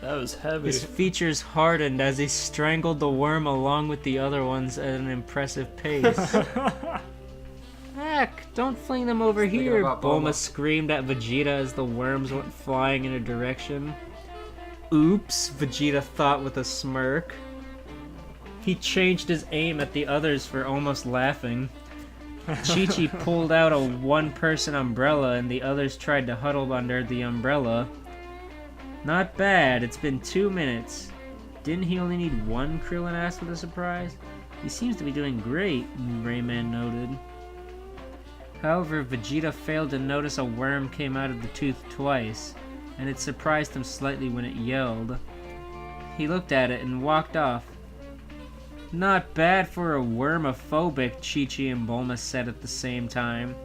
That was heavy. His features hardened as he strangled the worm along with the other ones at an impressive pace. Heck, don't fling them over here, about Bulma Bulma. screamed at Vegeta as the worms went flying in a direction. Oops, Vegeta thought with a smirk. He changed his aim at the others for almost laughing. Chi-Chi pulled out a one-person umbrella and the others tried to huddle under the umbrella. Not bad, it's been 2 minutes. Didn't he only need one, Krillin asked with a surprise? He seems to be doing great, Rayman noted. However, Vegeta failed to notice a worm came out of the tooth twice, and it surprised him slightly when it yelled. He looked at it and walked off. Not bad for a wormophobic, Chi-Chi and Bulma said at the same time.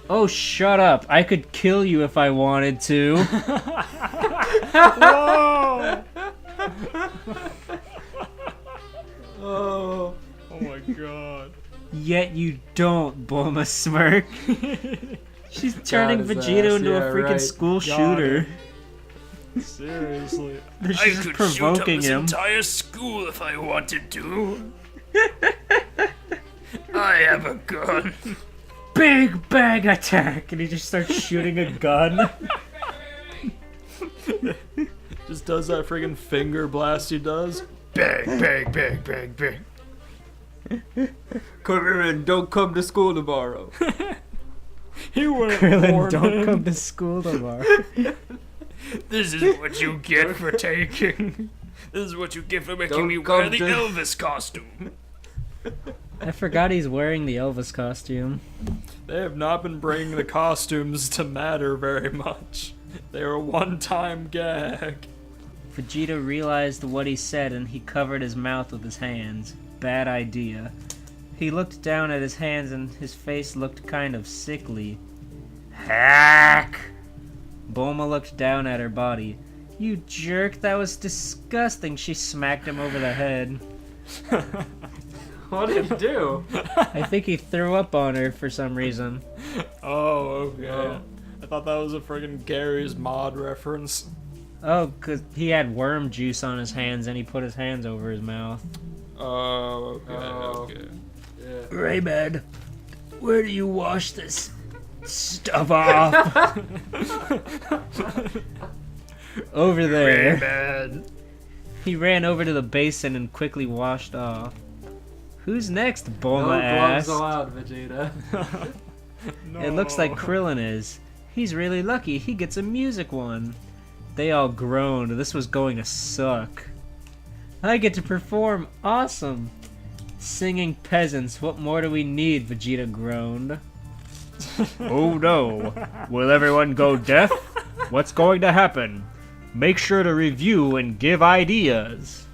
Oh, shut up. I could kill you if I wanted to. Whoa! Oh. Oh my god. Yet you don't, Bulma smirked. She's turning his Vegeta ass, into yeah, a freaking right. school Got shooter. Seriously. She's just provoking him. entire school if I wanted to. I have a gun. Big bang attack! And he just starts shooting a gun. Just does that friggin' finger blast he does. Bang, bang, bang, bang, bang. Come here and don't come to school tomorrow. He wouldn't Krillin, warn don't him. come to school tomorrow. This is what you get for taking. This is what you get for making Don't me come wear the to- Elvis costume. I forgot he's wearing the Elvis costume. They have not been bringing the costumes to matter very much. They were a one-time gag. Vegeta realized what he said and he covered his mouth with his hands. Bad idea. He looked down at his hands and his face looked kind of sickly. Hack! Bulma looked down at her body. You jerk, that was disgusting. She smacked him over the head. What did he do? I think he threw up on her for some reason. Oh, okay. Oh. I thought that was a friggin' Gary's Mod reference. Oh, 'cause he had worm juice on his hands and he put his hands over his mouth. Oh, okay, Oh. okay. Yeah. Rayman, where do you wash this stuff off? Over there. Rayman. He ran over to the basin and quickly washed off. Who's next? No Bulma gloves asked. allowed, Vegeta. No. It looks like Krillin is. He's really lucky. He gets a music one. They all groaned. This was going to suck. I get to perform. Awesome. Singing peasants. What more do we need? Vegeta groaned. Oh no. Will everyone go deaf? What's going to happen? Make sure to review and give ideas.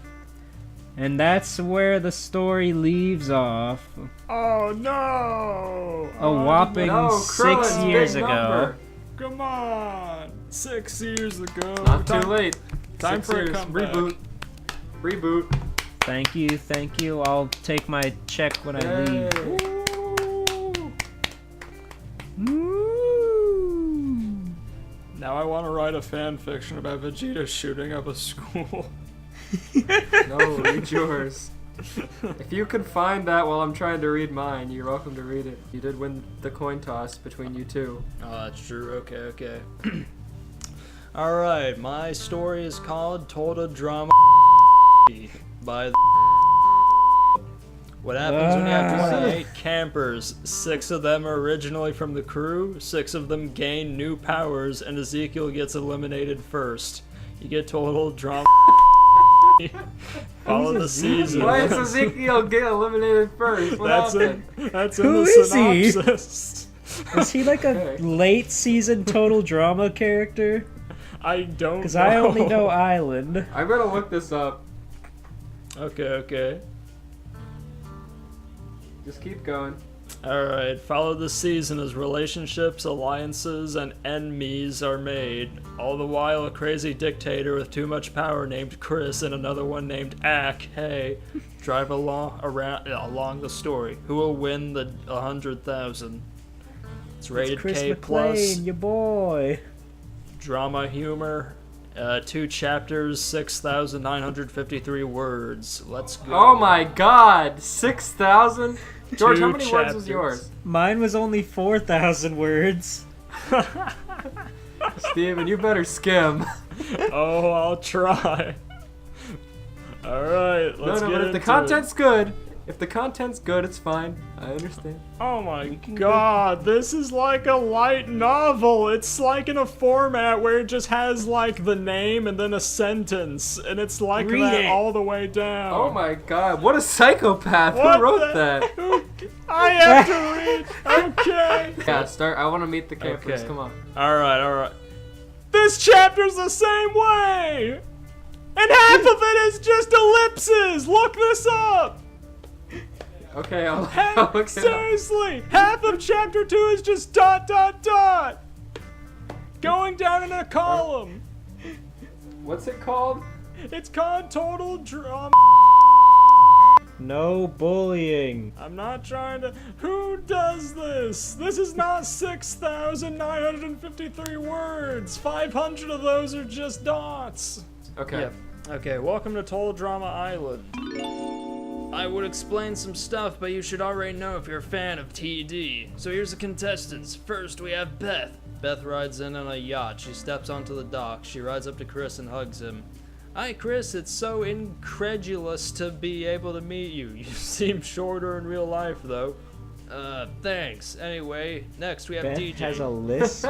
And that's where the story leaves off. Oh no! A whopping No, 6 Krillin's years big ago. number. Come on! 6 years ago. Not too late. Time 6 for a years. comeback. Reboot. Reboot. Thank you, thank you. I'll take my check when I leave. Yay. Woo! Now I want to write a fan fiction about Vegeta shooting up a school. No, read yours. If you can find that while I'm trying to read mine, you're welcome to read it. You did win the coin toss between you two. Oh, that's true. Okay, okay. Alright, my story is called Total Drama by the What happens when you have 28 campers? 6 of them are originally from the crew, 6 of them gain new powers, and Ezekiel gets eliminated first. You get Total Drama. Follow the season. Why does Ezekiel get eliminated first? What happened? That's in Who the is he? synopsis. Is he like a Okay. late season total drama character? I don't know. Because I only know Island. I'm gonna look this up. Okay, okay. Just keep going. Alright, follow the season as relationships, alliances, and enemies are made. All the while, a crazy dictator with too much power named Chris and another one named Ack, hey, drive along the story. Who will win the 100,000? It's rated Chris K+. McLean, your boy. Drama humor. 2 chapters, 6,953 words. Let's go. Oh my god, 6,000? George, how 2 many words chapters. was yours? Mine was only 4,000 words. Steven, you better skim. Oh, I'll try. Alright, let's get But if into the content's good, it's fine. I understand. Oh my god, this is like a light novel. It's like in a format where it just has like the name and then a sentence, and it's like Read that it. all the way down. Oh my god, what a psychopath. What Who wrote the- that? I have to read. Okay. Yeah, start. I want to meet the campers. Okay. Come on. Alright. This chapter's the same way! And half of it is just ellipses! Look this up! Okay, I'll Hey, look it up. seriously! Half of chapter 2 is just ... Going down in a column. What's it called? It's called Total Drama. No bullying. I'm not trying to... Who does this? This is not 6,953 words. 500 of those are just dots. Okay. Yep. Okay, welcome to Total Drama Island. I would explain some stuff, but you should already know if you're a fan of TD. So here's the contestants. First, we have Beth. Beth rides in on a yacht. She steps onto the dock. She rides up to Chris and hugs him. Hi, Chris. It's so incredulous to be able to meet you. You seem shorter in real life, though. Thanks. Anyway, next we have Beth DJ. has a list.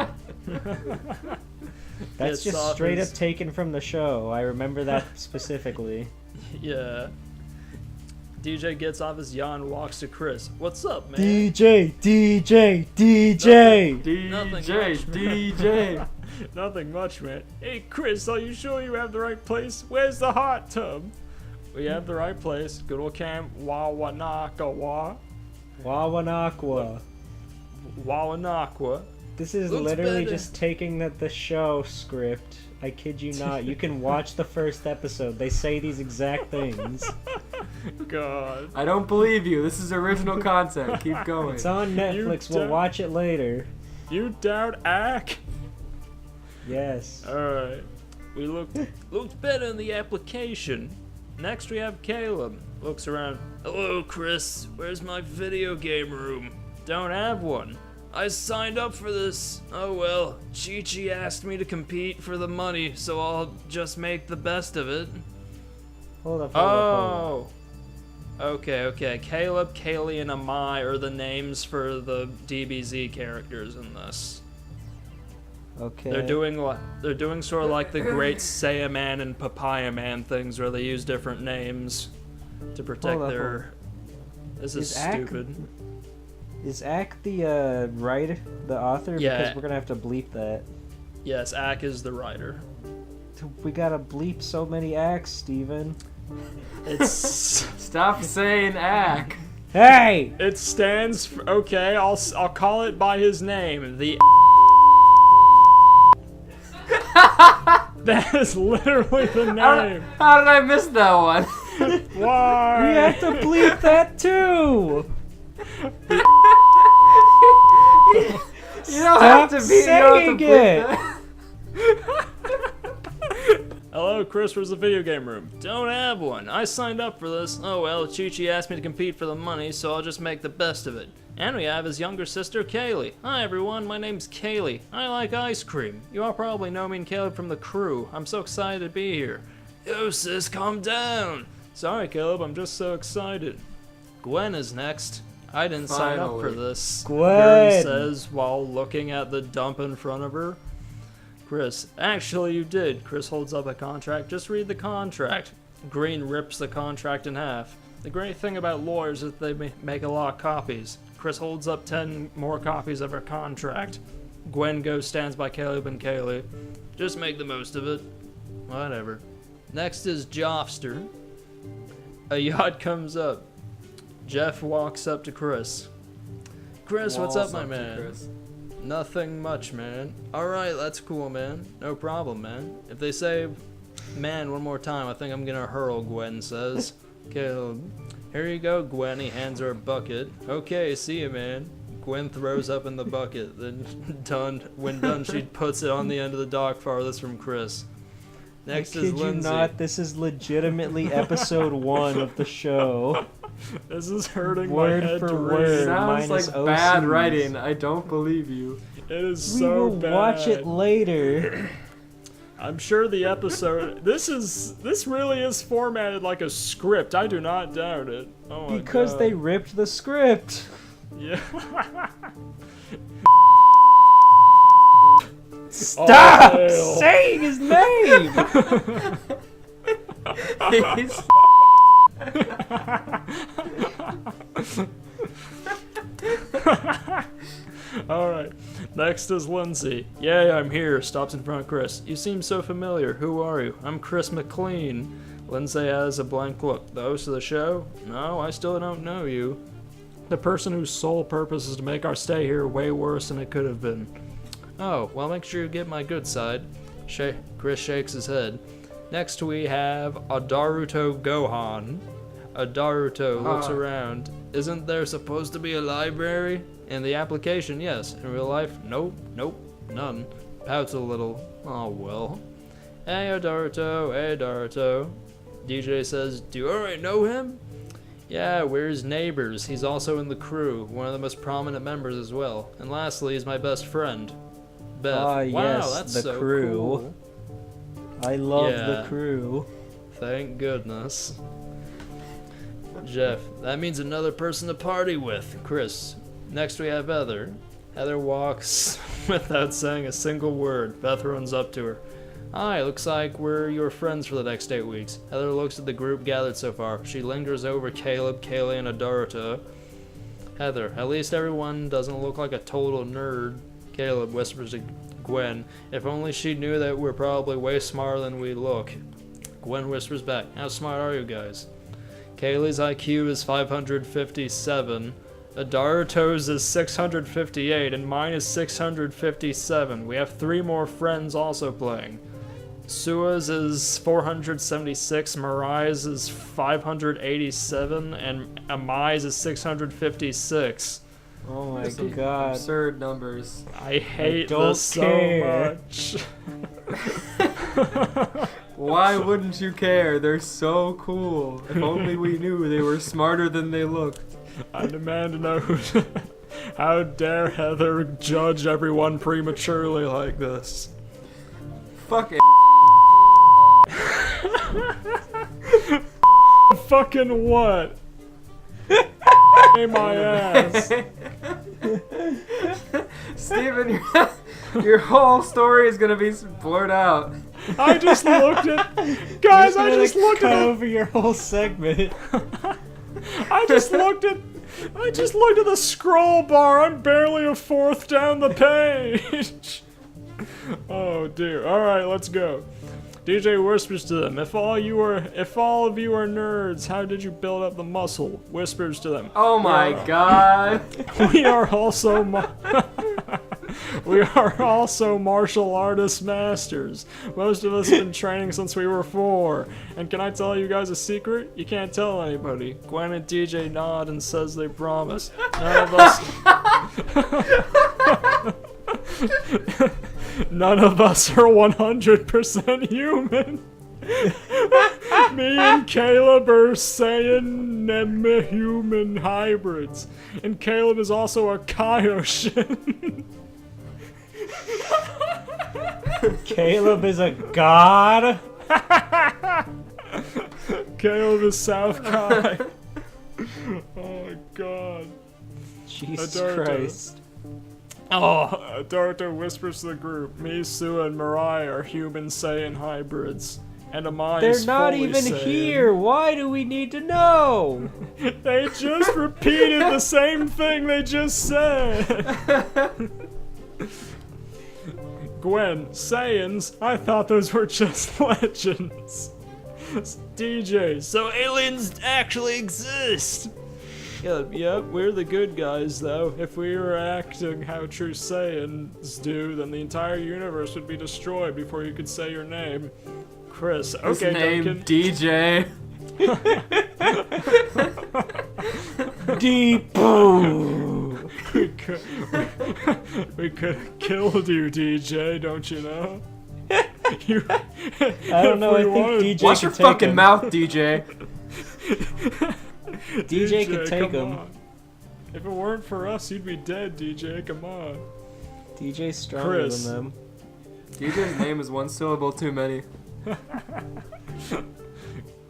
That's Gets just off straight his- up taken from the show. I remember that specifically. Yeah. DJ gets off his yacht and walks to Chris. What's up, man? DJ. Nothing much, DJ. Nothing much, man. Hey, Chris, are you sure you have the right place? Where's the hot tub? We have the right place. Good old Camp Wawanakawa. Wawanakwa. Wawanakwa. This is Looks literally better. just taking the show script. I kid you not. You can watch the first episode. They say these exact things. God. I don't believe you. This is original content. Keep going. It's on Netflix. We'll don't- watch it later. You doubt Ack? Yes. Alright. We looked better in the application. Next we have Caleb. Looks around. Hello, Chris. Where's my video game room? Don't have one. I signed up for this. Oh well. Chi-Chi asked me to compete for the money, so I'll just make the best of it. Hold up. Oh. Okay. Caleb, Kaylee, and Amai are the names for the DBZ characters in this. Okay. They're doing sort of like the Great Saiyaman and Papaya Man things, where they use different names to protect Hold up, their. This is Is Ack- stupid. Is Ack the writer, the author? Yeah. Because we're gonna have to bleep that. Yes, Ack is the writer. We gotta bleep so many acts, Steven. It's Stop saying ack. Hey! it stands for, okay. I'll call it by his name. The. That is literally the name. How did I miss that one? Why? We have to bleep that too! You don't have to be. You don't have to saying bleep it. that. Hello, Chris, where's the video game room? Don't have one. I signed up for this. Oh well, Chi-Chi asked me to compete for the money, so I'll just make the best of it. And we have his younger sister, Kaylee. Hi everyone, my name's Kaylee. I like ice cream. You all probably know me and Caleb from the crew. I'm so excited to be here. Yo sis, calm down. Sorry Caleb, I'm just so excited. Gwen is next. I didn't sign up for Finally. this. Gwen! Gwen says while looking at the dump in front of her. Chris, actually you did. Chris holds up a contract. Just read the contract. Green rips the contract in half. The great thing about lawyers is they make a lot of copies. Chris holds up 10 more copies of her contract. Gwen goes stands by Caleb and Kaylee. Just make the most of it. Whatever. Next is Jofster. A yacht comes up. Jeff walks up to Chris. Chris, what's up, Walls my to man? Chris. Nothing much, man. Alright, that's cool, man. No problem, man. If they say, man, one more time, I think I'm gonna hurl, Gwen says. Okay, here you go, Gwen. He hands her a bucket. Okay, see you, man. Gwen throws up in the bucket. Then, when done, she puts it on the end of the dock farthest from Chris. Next is Kid you Lindsay. not, this is legitimately episode 1 of the show. This is hurting Word my head for to word. read. Sounds minus like bad OCs. writing. I don't believe you. It is We so will bad. watch it later. I'm sure the episode. This really is formatted like a script. I do not doubt it. Oh my Because God. they ripped the script. Yeah. Stop Oh, saying his name! He's Alright. Next is Lindsay. Yay, I'm here. Stops in front of Chris. You seem so familiar. Who are you? I'm Chris McLean. Lindsay has a blank look. The host of the show? No, I still don't know you. The person whose sole purpose is to make our stay here way worse than it could have been. Oh, well, make sure you get my good side. Chris shakes his head. Next we have Adaruto Gohan. Adaruto looks around. Isn't there supposed to be a library? In the application, yes. In real life, nope, none. Pouts a little. Oh well. Hey Adaruto. DJ says, do you already know him? Yeah, we're his neighbors. He's also in the crew, one of the most prominent members as well. And lastly, he's my best friend, Beth. Ah, Wow, yes, that's the so crew. cool. I love Yeah. the crew. Thank goodness. Jeff, that means another person to party with. Chris. Next we have Heather. Heather walks without saying a single word. Beth runs up to her. Hi, looks like we're your friends for the next 8 weeks. Heather looks at the group gathered so far. She lingers over Caleb, Kaylee, and Adarta. Heather, at least everyone doesn't look like a total nerd. Caleb whispers to Gwen, if only she knew that we're probably way smarter than we look. Gwen whispers back, how smart are you guys? Kaylee's IQ is 557. Adaruto's is 658, and mine is 657. We have 3 more friends also playing. Sua's is 476, Mariah's is 587, and Amai's is 656. Oh my some god. absurd numbers. I hate don't this so care. much. Why wouldn't you care? They're so cool. If only we knew they were smarter than they looked. I demand to know how dare Heather judge everyone prematurely like this? Fuck it. Fucking what? Hey, my ass. Steven, your whole story is gonna be blurred out. I just looked at... Guys, I just looked cut at... over your whole segment. I just looked at the scroll bar. I'm barely a fourth down the page. Oh dear. All right, let's go. DJ whispers to them, if all of you are nerds, how did you build up the muscle? Whispers to them. Oh my god. We are also martial artist masters. Most of us have been training since we were 4. And can I tell you guys a secret? You can't tell anybody. Gwen and DJ nod and says they promise. None of us are 100% human. Me and Caleb are Saiyan human hybrids. And Caleb is also a Kaioshin. Caleb is a god? Caleb is South Kai. Oh my god. Jesus Adarta. Christ. Oh, Adarta whispers to the group, me, Sue, and Mariah are human Saiyan hybrids. And Amai They're is not fully even Saiyan. here. Why do we need to know? They just repeated the same thing they just said. Gwen, Saiyans? I thought those were just legends. DJ, so aliens actually exist. Yep, we're the good guys, though. If we were acting how true Saiyans do, then the entire universe would be destroyed before you could say your name. Chris, His okay, name Duncan. DJ. Deepo. we could have killed you, DJ, don't you know? I don't know. I think DJ Watch can your take fucking him. mouth, DJ. DJ could take come him. on. If it weren't for us, you'd be dead, DJ. Come on. DJ's stronger Chris. than them. DJ's name is one syllable too many.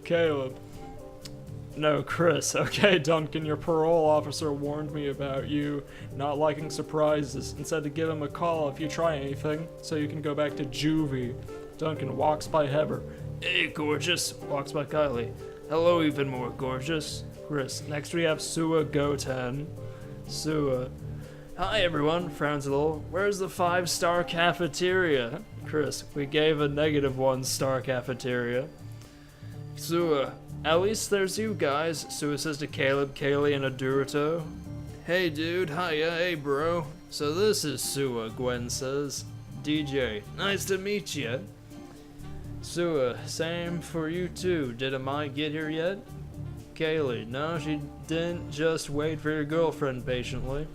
Caleb. No, Chris. Okay, Duncan, your parole officer warned me about you not liking surprises and said to give him a call if you try anything, so you can go back to juvie. Duncan walks by Heber. Hey, gorgeous. Walks by Kylie. Hello, even more gorgeous. Chris. Next we have Sua Goten. Sua. Hi, everyone. Frowns a little. Where's the 5-star cafeteria? Chris. We gave a negative 1-star cafeteria. Sua. At least there's you guys, Sua says to Caleb, Kaylee, and Adurito. Hey dude, hiya, hey bro. So this is Sua, Gwen says. DJ, nice to meet ya. Sua, same for you too. Did Amai get here yet? Kaylee, no, she didn't. Just wait for your girlfriend patiently.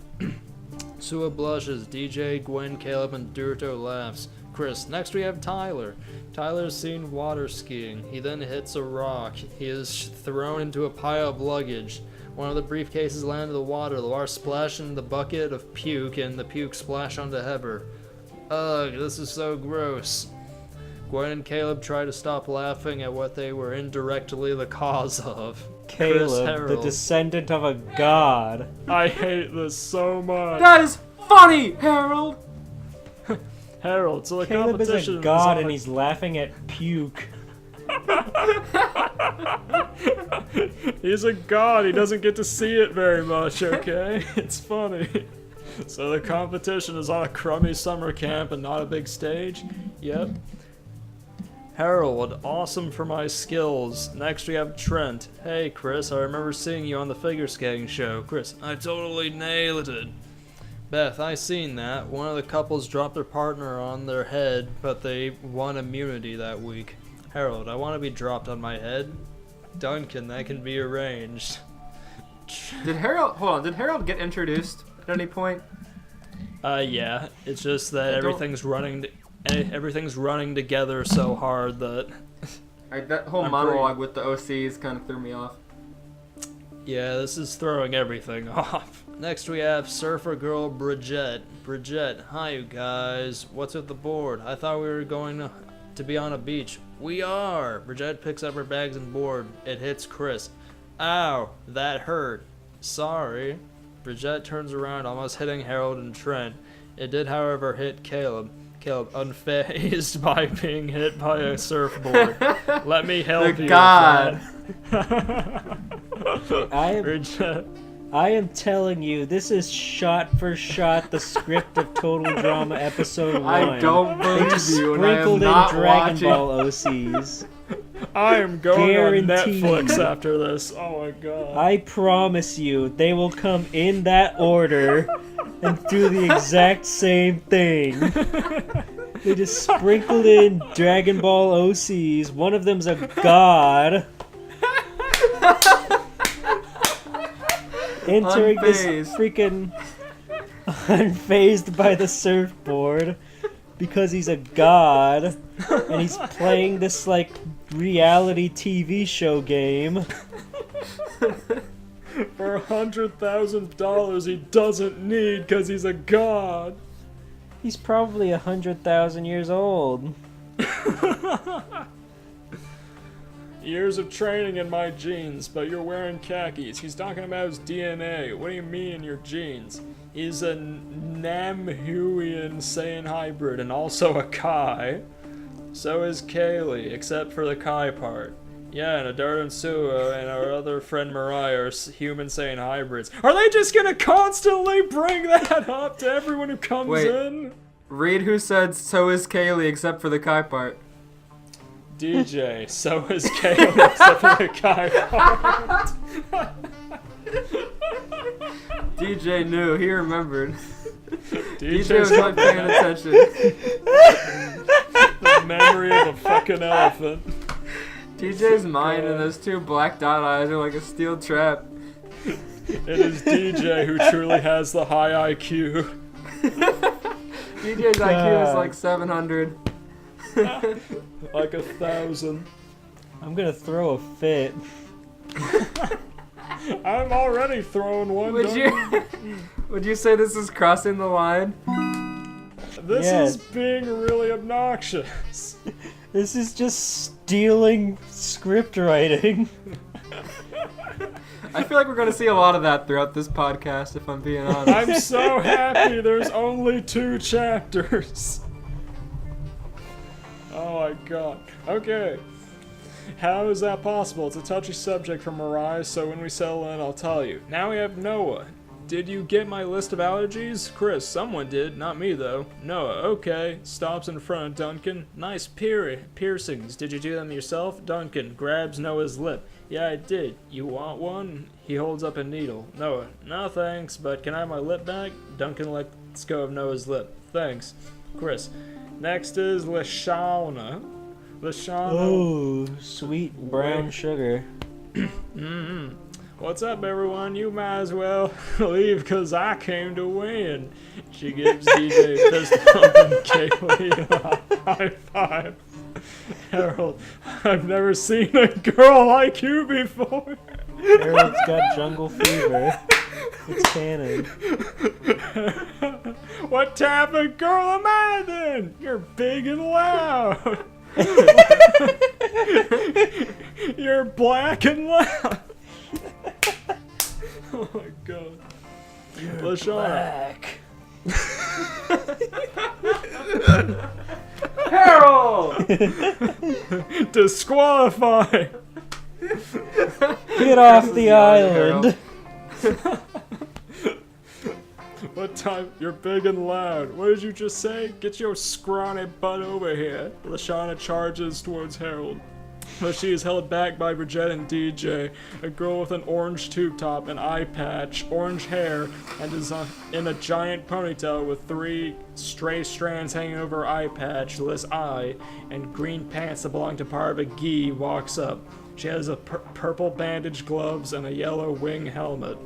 Sua blushes. DJ, Gwen, Caleb, and Adurito laughs. Chris, next we have Tyler. Tyler's seen water skiing. He then hits a rock. He is thrown into a pile of luggage. One of the briefcases lands in the water. The water splashes into the bucket of puke, and the puke splash onto Heber. Ugh, this is so gross. Gwen and Caleb try to stop laughing at what they were indirectly the cause of. Chris Caleb, the Harold. descendant of a god. I hate this so much. That is funny, Harold. Harold, so the Caleb is competition a god on and the- he's laughing at puke. He's a god, he doesn't get to see it very much, okay? It's funny. So the competition is on a crummy summer camp and not a big stage? Yep. Harold, awesome for my skills. Next we have Trent. Hey Chris, I remember seeing you on the figure skating show. Chris, I totally nailed it. Beth, I seen that. One of the couples dropped their partner on their head, but they won immunity that week. Harold, I want to be dropped on my head. Duncan, that can be arranged. Did Harold get introduced at any point? Yeah. It's just that I don't- everything's running together so hard that... That whole I'm monologue with the OCs kind of threw me off. Yeah, this is throwing everything off. Next we have surfer girl Bridget. Bridget, hi you guys. What's with the board? I thought we were going to be on a beach. We are! Bridget picks up her bags and board. It hits Chris. Ow, that hurt. Sorry. Bridget turns around, almost hitting Harold and Trent. It did, however, hit Caleb. Caleb, unfazed by being hit by a surfboard. Let me help The you. god. Bridget. I am telling you, this is shot for shot the script of Total Drama Episode 1. I don't They believe just you, and I am sprinkled in not Dragon watching. Ball OCs. I am going Guaranteed. on Netflix after this. Oh my god. I promise you, they will come in that order and do the exact same thing. They just sprinkled in Dragon Ball OCs. One of them's a god. Entering this Unfazed. freaking unfazed by the surfboard because he's a god and he's playing this like reality TV show game. For $100,000 he doesn't need because he's a god. He's probably 100,000 years old. Years of training in my genes, but you're wearing khakis. He's talking about his DNA. What do you mean your genes? He's a Namhuian Saiyan hybrid and also a Kai. So is Kaylee, except for the Kai part. Yeah, and Adar and Sua and our other friend Mariah are human Saiyan hybrids. Are they just gonna constantly bring that up to everyone who comes Wait. in? Read who said so is Kaylee except for the Kai part. DJ, so is Kaylee except for the Kai part. DJ knew. He remembered. DJ DJ's was not paying attention. the memory of a fucking elephant. DJ's mind and those two black dot eyes are like a steel trap. It is DJ who truly has the high IQ. DJ's IQ is like 700. Like 1,000. I'm gonna throw a fit. I'm already throwing one. Would you say this is crossing the line? This Yes. is being really obnoxious. This is just stealing script writing. I feel like we're gonna see a lot of that throughout this podcast, if I'm being honest. I'm so happy there's only 2 chapters. Oh my god. Okay. How is that possible? It's a touchy subject for Mariah, so when we settle in, I'll tell you. Now we have Noah. Did you get my list of allergies? Chris, someone did, not me though. Noah, okay. Stops in front of Duncan. Nice piercings. Did you do them yourself? Duncan grabs Noah's lip. Yeah, I did. You want one? He holds up a needle. Noah, no thanks, but can I have my lip back? Duncan lets go of Noah's lip. Thanks. Chris. Next is Lashana. Lashana. Oh, sweet brown sugar. What's up, everyone? You might as well leave, because I came to win. She gives DJ a fist bump and Kaylee a high five. Harold, I've never seen a girl like you before. Harold's got jungle fever. It's canon. What type of girl am I then? You're big and loud. You're black and loud. Oh my god. Lashana. Harold! Disqualified. Get off the island. What time? You're big and loud. What did you just say? Get your scrawny butt over here. Lashana charges towards Harold, but she is held back by Bridget and DJ, a girl with an orange tube top, an eye patch, orange hair, and is in a giant ponytail with 3 stray strands hanging over her eye patch-less eye, and green pants that belong to Parva Gee walks up. She has a purple bandage gloves and a yellow wing helmet.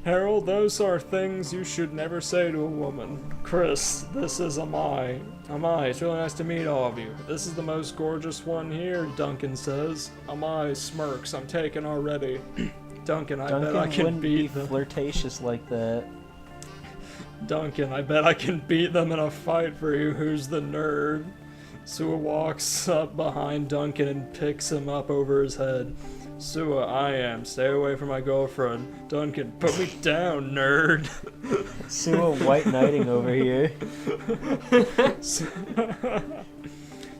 Harold, those are things you should never say to a woman. Chris, this is Amai. Amai, it's really nice to meet all of you. This is the most gorgeous one here, Duncan says. Amai smirks. I'm taken already. Duncan, I bet I can wouldn't be beat them. flirtatious like that. Duncan, I bet I can beat them in a fight for you. Who's the nerd? Sua walks up behind Duncan and picks him up over his head. Sua, I am. Stay away from my girlfriend. Duncan, put me down, nerd. Sua white knighting over here.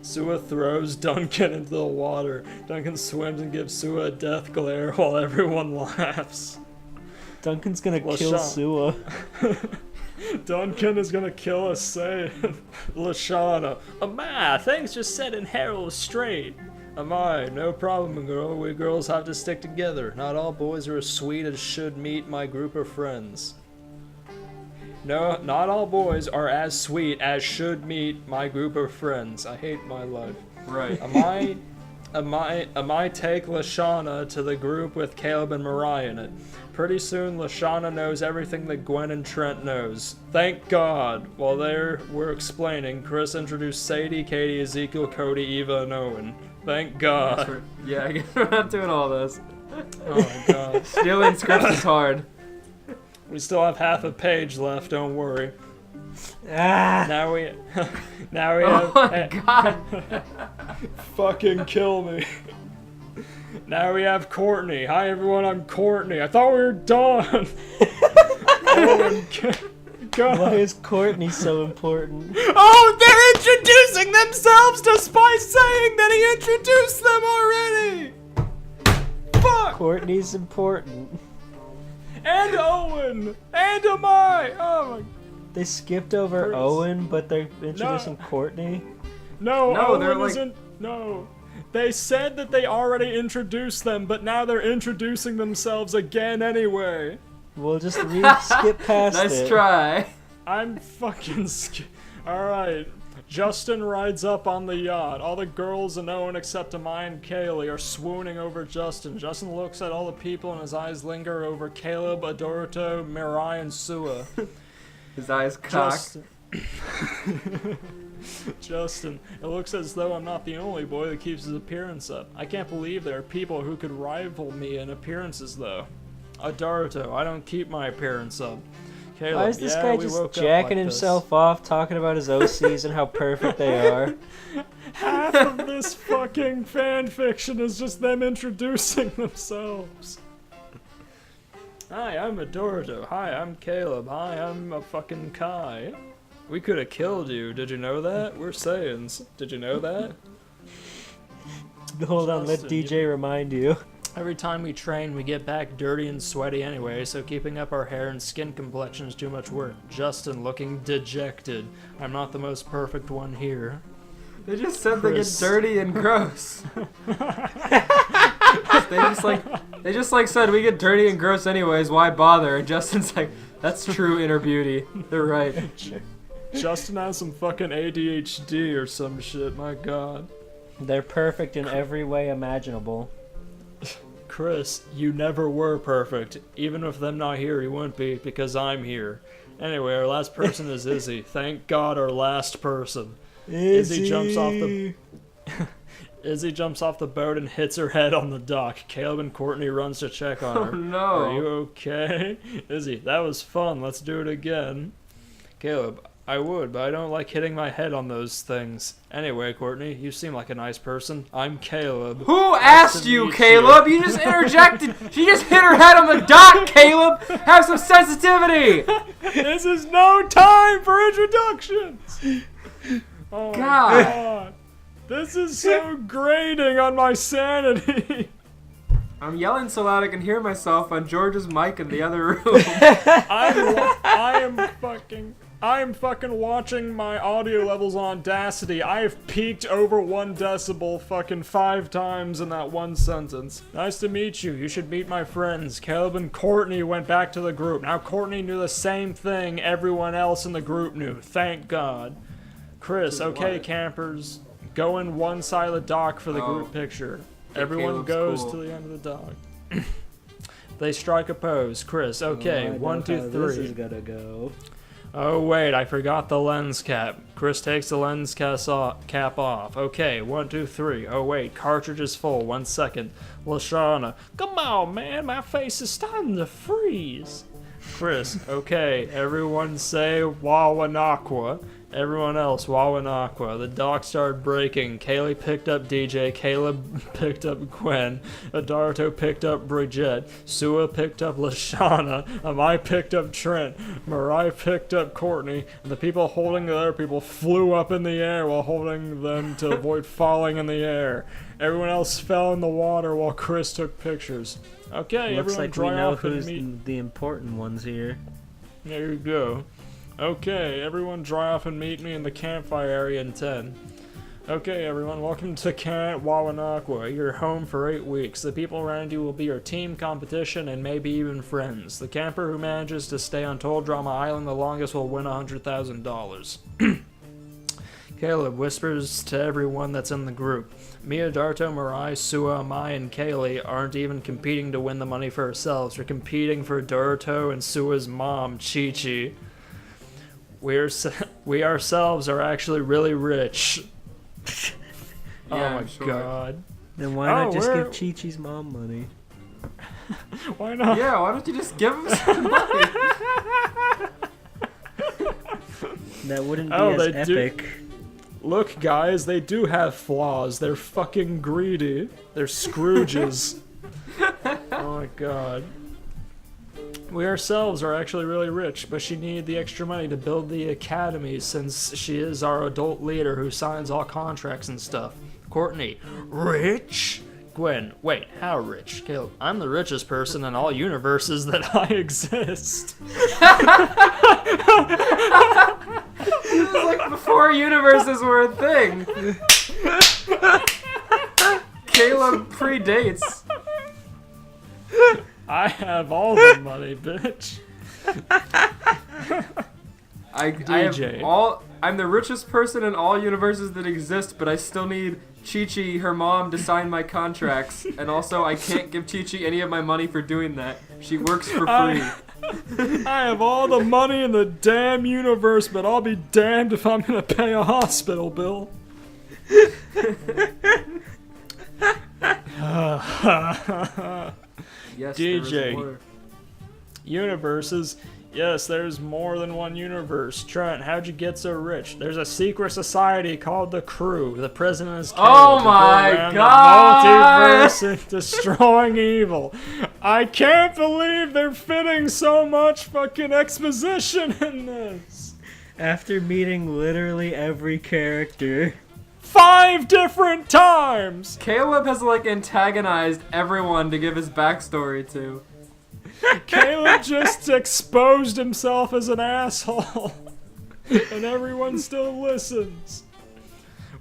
Sua throws Duncan into the water. Duncan swims and gives Sua a death glare while everyone laughs. Duncan's gonna kill Lashana. Sua. Duncan is gonna us Saiyan. Lashana. Amai, things just setting Harold straight. Amai, no problem, girl. We girls have to stick together. Not all boys are as sweet as should meet my group of friends. No, not all boys are as sweet as should meet my group of friends. I hate my life. Right. Amai take Lashana to the group with Caleb and Mariah in it. Pretty soon, Lashana knows everything that Gwen and Trent knows. Thank God! While they were explaining, Chris introduced Sadie, Katie, Ezekiel, Cody, Eva, and Owen. Thank God. Yeah, I guess we're not doing all this. Oh my god. Stealing scripts is hard. We still have half a page left, don't worry. Ah! Now we Oh my have... god. Fucking kill me. Now we have Courtney. Hi everyone, I'm Courtney. I thought we were done. Oh, God. Why is Courtney so important? Oh, they're introducing themselves despite saying that he introduced them already! Fuck! Courtney's important. And Owen! And Amai! Oh my... They skipped over Chris. Owen, but they're introducing Courtney. No, No, they're Owen like- isn't... No. They said that they already introduced them, but now they're introducing themselves again anyway. We'll just skip past it. Nice try. I'm fucking Alright. Justin rides up on the yacht. All the girls and no one except Amai and Kaylee are swooning over Justin. Justin looks at all the people and his eyes linger over Caleb, Adorto, Mirai, and Sua. His eyes cocked. Justin, it looks as though I'm not the only boy that keeps his appearance up. I can't believe there are people who could rival me in appearances, though. Adorto, I don't keep my appearance up. Caleb, Why is this guy just jacking himself off, talking about his OCs and how perfect they are? Half of this fucking fan fiction is just them introducing themselves. Hi, I'm Adorto. Hi, I'm Caleb. Hi, I'm a fucking Kai. We could have killed you. Did you know that? We're Saiyans. Did you know that? Hold on, let DJ remind you. Every time we train, we get back dirty and sweaty anyway, so keeping up our hair and skin complexion is too much work. Justin looking dejected. I'm not the most perfect one here. They just said they get dirty and gross. they just said we get dirty and gross anyways, why bother? And Justin's like, that's true inner beauty. They're right. Justin has some fucking ADHD or some shit, my god. They're perfect in every way imaginable. Chris, you never were perfect. Even with them not here, you wouldn't be, because I'm here. Anyway, our last person is Izzy. Thank God, our last person. Izzy jumps off the boat and hits her head on the dock. Caleb and Courtney runs to check on her. Oh no. Are you okay? Izzy, that was fun. Let's do it again. Caleb, I would, but I don't like hitting my head on those things. Anyway, Courtney, you seem like a nice person. I'm Caleb. Who asked you, Caleb? You just interjected. She just hit her head on the dock, Caleb. Have some sensitivity. This is no time for introductions. Oh God. This is so grating on my sanity. I'm yelling so loud I can hear myself on George's mic in the other room. I am fucking watching my audio levels on Audacity. I have peaked over 1 decibel fucking 5 times in that one sentence. Nice to meet you. You should meet my friends. Caleb and Courtney went back to the group. Now Courtney knew the same thing everyone else in the group knew. Thank God. Chris, okay, campers. Go in one side of the dock for the group picture. Everyone goes to the end of the dock. They strike a pose. Chris, okay, 1, 2, 3. This is gonna go. Oh wait, I forgot the lens cap. Chris takes the lens cap off. Okay, 1, 2, 3. Oh wait, cartridge is full. 1 second. Lashana, come on man, my face is starting to freeze. Chris, okay, everyone say Wawanakwa. Everyone else, Wawanakwa. The dock started breaking. Kaylee picked up DJ. Caleb picked up Gwen. Adarto picked up Bridget. Sua picked up Lashana. Amai picked up Trent. Mariah picked up Courtney. And the people holding the other people flew up in the air while holding them to avoid falling in the air. Everyone else fell in the water while Chris took pictures. Okay, looks everyone like dry we know off and who's meet. the important ones here. There you go. Okay, everyone dry off and meet me in the campfire area in 10. Okay, everyone, welcome to Camp Wawanakwa. You're home for 8 weeks. The people around you will be your team, competition, and maybe even friends. The camper who manages to stay on Toll Drama Island the longest will win $100,000. Caleb whispers to everyone that's in the group. Mia, Darto, Mirai, Sua, Mai, and Kaylee aren't even competing to win the money for ourselves. We're competing for Darto and Sua's mom, Chi-Chi. We ourselves are actually really rich. Yeah, oh my sure. God. Then why not just give Chi-Chi's mom money? Why not? Yeah, why don't you just give him some money? That wouldn't be as epic. Look, guys, they do have flaws. They're fucking greedy. They're Scrooges. Oh my God. We ourselves are actually really rich, but she needed the extra money to build the academy since she is our adult leader who signs all contracts and stuff. Courtney, rich? Gwen, wait, how rich? Caleb, I'm the richest person in all universes that I exist. This is like before universes were a thing. Caleb predates. I have all the money, bitch. I DJ. have all. I'm the richest person in all universes that exist, but I still need Chi-Chi, her mom, to sign my contracts, and also I can't give Chi-Chi any of my money for doing that. She works for free. I have all the money in the damn universe, but I'll be damned if I'm gonna pay a hospital bill. Yes, DJ. there is more. Universes. Yes, there's more than one universe. Trent, how'd you get so rich? There's a secret society called the Crew. The president is killed. Oh to go my around God! The multiverse and destroying evil. I can't believe they're fitting so much fucking exposition in this. After meeting literally every character. 5 different times! Caleb has like antagonized everyone to give his backstory to. Caleb just exposed himself as an asshole. And everyone still listens.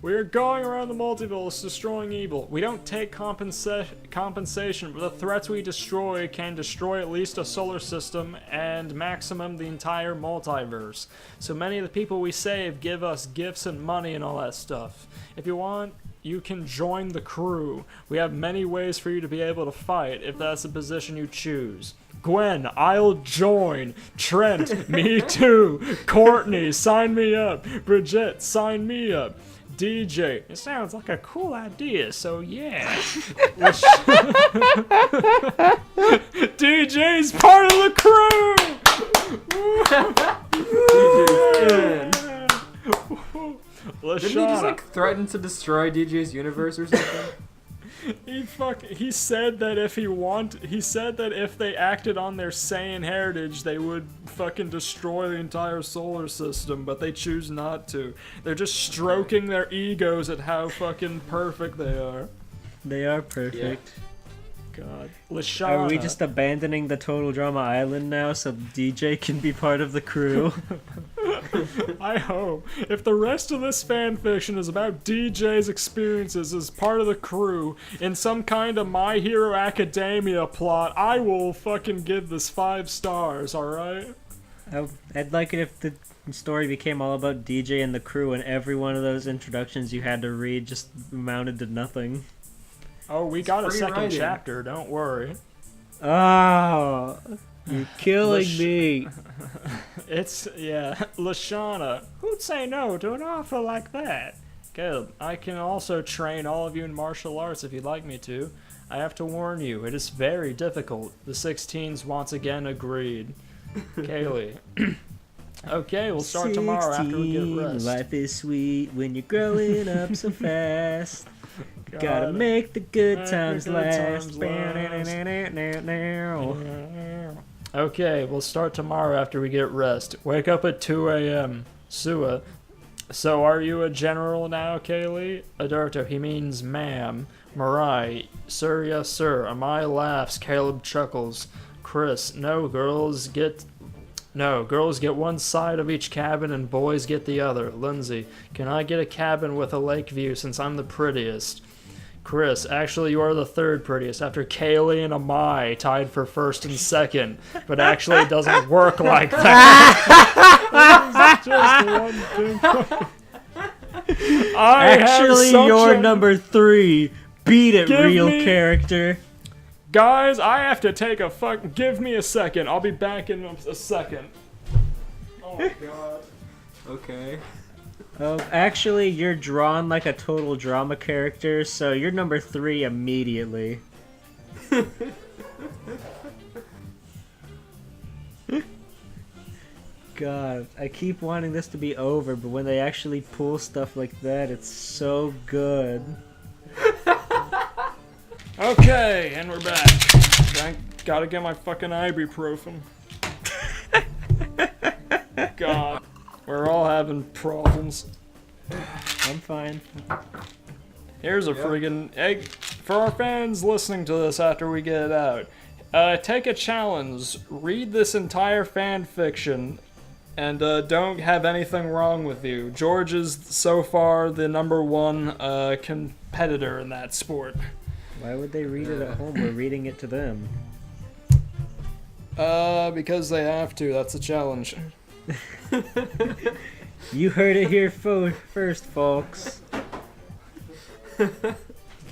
We are going around the multiverse destroying evil. We don't take compensation, but the threats we destroy can destroy at least a solar system and maximum the entire multiverse. So many of the people we save give us gifts and money and all that stuff. If you want, you can join the Crew. We have many ways for you to be able to fight if that's the position you choose. Gwen, I'll join. Trent, me too. Courtney, sign me up. Bridget, sign me up. DJ, it sounds like a cool idea, so yeah. DJ's part of the Crew! Didn't he just like threaten to destroy DJ's universe or something? He said that if they acted on their Saiyan heritage, they would fucking destroy the entire solar system, but they choose not to. They're just stroking their egos at how fucking perfect they are. They are perfect. God. Lashana. Are we just abandoning the Total Drama Island now so DJ can be part of the Crew? I hope. If the rest of this fanfiction is about DJ's experiences as part of the Crew in some kind of My Hero Academia plot, I will fucking give this 5 stars, alright? I'd like it if the story became all about DJ and the Crew and every one of those introductions you had to read just amounted to nothing. Oh, we got a free second writing. chapter, don't worry. Oh, you're killing me. It's, yeah, Lashana. Who'd say no to an offer like that? Caleb, I can also train all of you in martial arts if you'd like me to. I have to warn you, it is very difficult. The 16s once again agreed. Kaylee. Okay, we'll start tomorrow after we get rest. Life is sweet when you're growing up so fast. God. Gotta make the good Make the times good last. times Okay, we'll start tomorrow after we get rest. Wake up at 2 a.m. Sua. So are you a general now, Kaylee? Adarto, he means ma'am. Marai, sir, yes, sir. Amai laughs. Caleb chuckles. Chris, no, girls get one side of each cabin and boys get the other. Lindsay, can I get a cabin with a lake view since I'm the prettiest? Chris, actually you are the 3rd prettiest after Kaylee and Amai tied for 1st and 2nd, but actually it doesn't work like that. Just one thing. Actually, you're number 3. Beat it, Give real me- character. Guys, I have to take a give me a second. I'll be back in a second. Oh my god. Okay. Actually, you're drawn like a total drama character, so you're number 3 immediately. God, I keep wanting this to be over, but when they actually pull stuff like that, it's so good. Okay, and we're back. Gotta get my fucking ibuprofen. God, we're all having problems. I'm fine. Here's a friggin' egg for our fans listening to this after we get it out. Take a challenge. Read this entire fan fiction, and don't have anything wrong with you. George is so far the #1 competitor in that sport. Why would they read it at home? We're reading it to them. Because they have to. That's a challenge. You heard it here first, folks.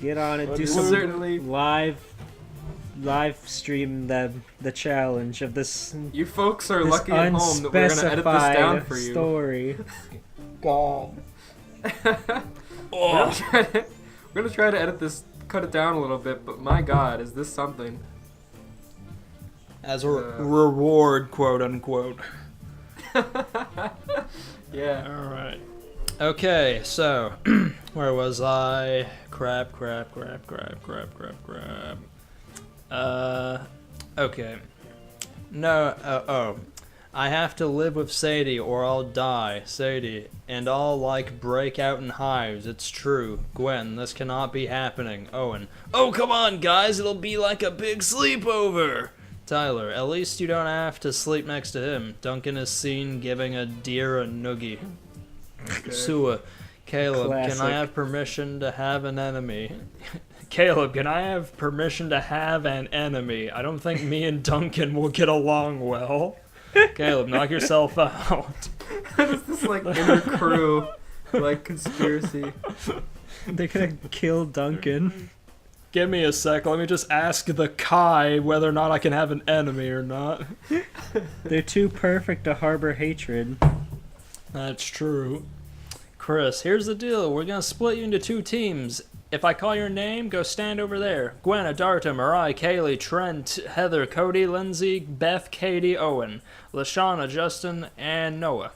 Get on it. Do some certainly live stream the challenge of this. You folks are This lucky at home that we're gonna edit this down for you. Story. God. We're gonna try to edit this, cut it down a little bit, but my God, is this something? As a reward, quote unquote. Yeah. Alright. Okay, so, where was I? Crap. Okay. No, I have to live with Sadie or I'll die. Sadie. And I'll, break out in hives. It's true. Gwen, this cannot be happening. Owen. Oh, come on, guys. It'll be like a big sleepover. Tyler. At least you don't have to sleep next to him. Duncan is seen giving a deer a noogie. Okay. Sua. Caleb, Classic. can I have permission to have an enemy? Caleb, can I have permission to have an enemy? I don't think me and Duncan will get along well. Caleb, knock yourself out. What is this, inner crew, conspiracy? They're gonna kill Duncan. Give me a sec, let me just ask the Kai whether or not I can have an enemy or not. They're too perfect to harbor hatred. That's true. Chris, here's the deal. We're gonna split you into 2 teams. If I call your name, go stand over there. Gwen, Adarta, Mariah, Kaylee, Trent, Heather, Cody, Lindsay, Beth, Katie, Owen, Lashana, Justin, and Noah.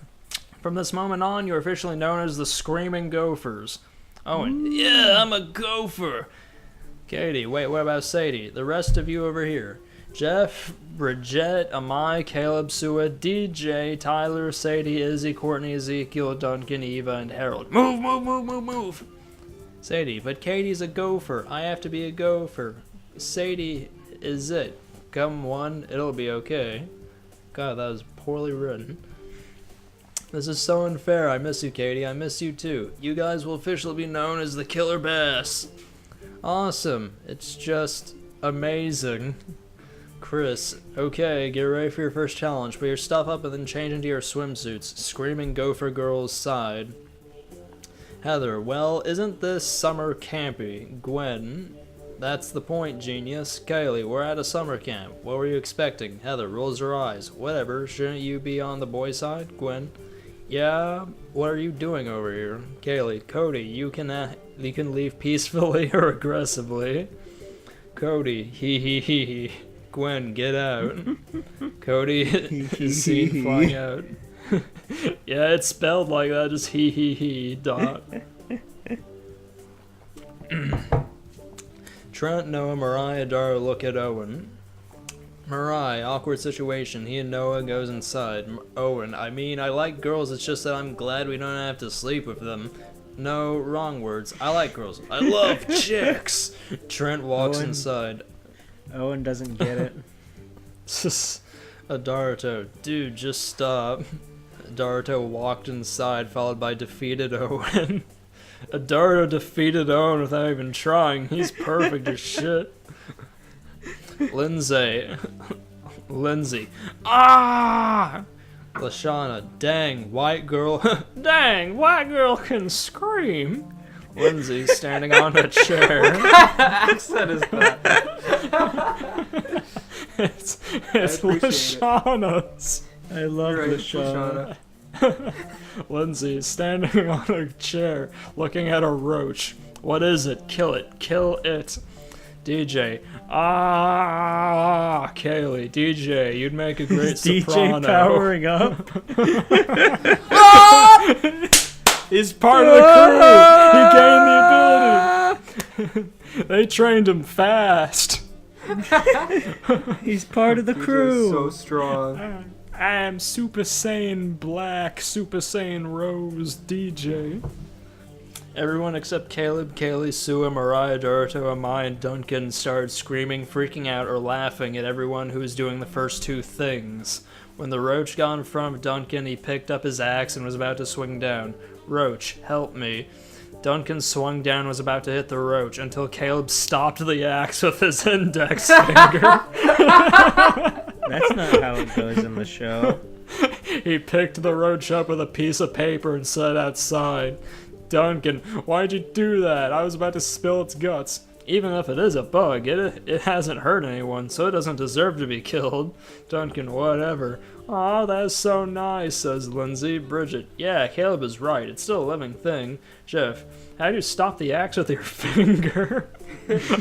From this moment on, you're officially known as the Screaming Gophers. Owen, yeah, I'm a gopher. Katie, wait, what about Sadie? The rest of you over here. Jeff, Bridget, Amai, Caleb, Sua, DJ, Tyler, Sadie, Izzy, Courtney, Ezekiel, Duncan, Eva, and Harold. Move! Sadie, but Katie's a gopher. I have to be a gopher. Sadie is it. Come one, it'll be okay. God, that was poorly written. This is so unfair. I miss you, Katie. I miss you too. You guys will officially be known as the Killer Bass. Awesome. It's just amazing. Chris, okay, get ready for your first challenge. Put your stuff up and then change into your swimsuits. Screaming Gopher Girls side. Heather, well, isn't this summer campy? Gwen, that's the point, genius. Kaylee, we're at a summer camp. What were you expecting? Heather rolls her eyes. Whatever, shouldn't you be on the boy side? Gwen, yeah, what are you doing over here? Kaylee, Cody, you can leave peacefully or aggressively. Cody, hee. Gwen, get out. Cody is seen flying out. Yeah, it's spelled like that, just he, dot. Trent, Noah, Mariah, Dara look at Owen. Mariah, awkward situation. He and Noah goes inside. Owen, I mean, I like girls, it's just that I'm glad we don't have to sleep with them. No, wrong words. I like girls. I love chicks. Trent walks inside. Owen doesn't get it. Adarto, dude, just stop. Adarto walked inside, followed by defeated Owen. Adarto defeated Owen without even trying. He's perfect as shit. Lindsay. Ah! Lashana, dang, white girl. Dang, white girl can scream. Lindsay standing on a chair. What accent is that? It's appreciate Lashana's. I love Right, Lashana. Lindsay standing on a chair looking at a roach. What is it? Kill it. Kill it. DJ. Ah, Kaylee. DJ, you'd make a great soprano. DJ powering up. He's part of the crew. He gained the ability. They trained him fast. He's part of the crew. So strong. I am Super Saiyan Black, Super Saiyan Rose, DJ. Everyone except Caleb, Kaylee, Sua, Mariah, Dorito, Amai, and Duncan started screaming, freaking out, or laughing at everyone who was doing the first 2 things. When the roach got in front of Duncan, he picked up his axe and was about to swing down. Roach, help me. Duncan swung down and was about to hit the roach until Caleb stopped the axe with his index finger. That's not how it goes in the show. He picked the roach up with a piece of paper and set it outside. Duncan, why'd you do that? I was about to spill its guts. Even if it is a bug, it hasn't hurt anyone, so it doesn't deserve to be killed. Duncan, whatever. Aw, that's so nice, says Lindsay. Bridget, yeah, Caleb is right. It's still a living thing. Jeff, how do you stop the axe with your finger?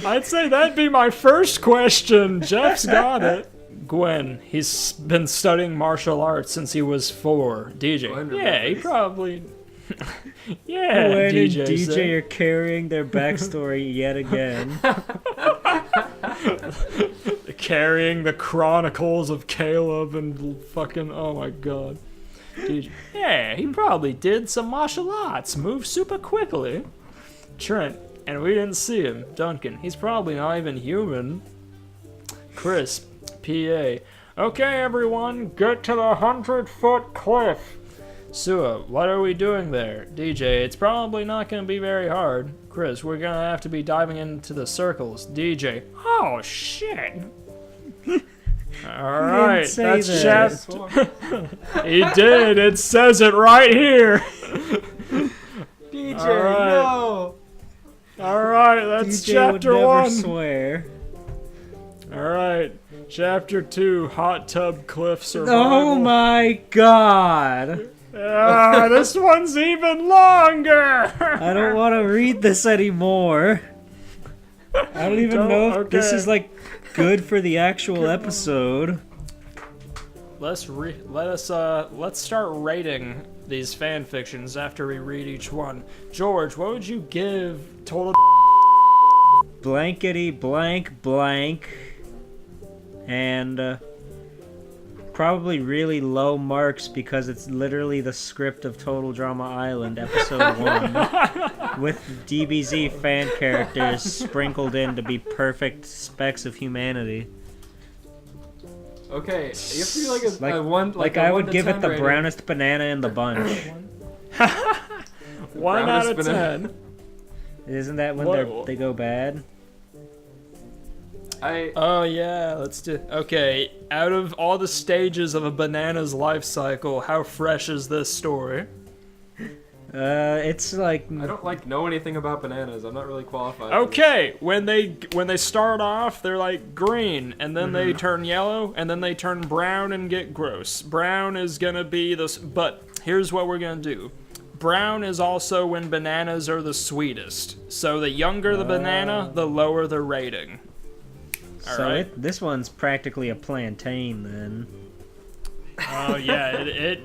I'd say that'd be my first question. Jeff's got it. Gwen, he's been studying martial arts since he was 4. DJ, yeah, he probably... yeah, Gwen DJ and DJ said. are carrying their backstory yet again. Carrying the chronicles of Caleb and fucking, oh my god. DJ, yeah, he probably did some martial arts, moved super quickly. Trent, and we didn't see him. Duncan, he's probably not even human. Chris, PA, okay everyone, get to the 100-foot cliff. Sua, what are we doing there? DJ, it's probably not going to be very hard. Chris, we're going to have to be diving into the circles. DJ, oh shit. Alright, that's chapter. He did, it says it right here. DJ, Alright. no! Alright, that's DJ chapter would never 1. swear. Alright, chapter 2, hot tub cliff survival. Oh my god! Ah, this one's even longer! I don't want to read this anymore. I don't even know if this is like good for the actual episode. Let's start rating these fan fictions after we read each one. George, what would you give total Blankety blank blank. And probably really low marks because it's literally the script of Total Drama Island episode 1 with DBZ fan characters sprinkled in to be perfect specks of humanity. Okay, you have to be like a one. Like a I 1 would to give 10 it the rating. brownest banana in the bunch. 1 out of Brownest banana. 10? Isn't that when What? they go bad? Oh yeah, let's do. Okay, out of all the stages of a banana's life cycle, how fresh is this story? It's like I don't know anything about bananas. I'm not really qualified. Okay, when they start off, they're like green, and then they turn yellow, and then they turn brown and get gross. Brown is gonna be this, but here's what we're gonna do. Brown is also when bananas are the sweetest. So the younger the banana, the lower the rating. so Alright? this one's practically a plantain then. Oh yeah, it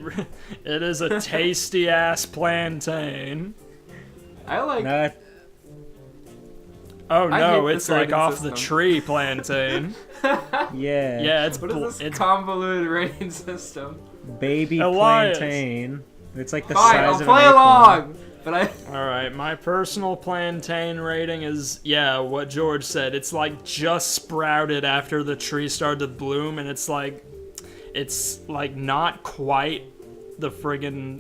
is a tasty ass plantain. I like. Not Oh I no, hate it's this like rating off system. the tree plantain. yeah. Yeah, it's What is this it's convoluted rating system? Baby Elias. plantain. It's like the Fine, size I'll of play an acorn. along. But I. Alright, my personal plantain rating is, yeah, what George said. It's like just sprouted after the tree started to bloom, and it's like not quite the friggin',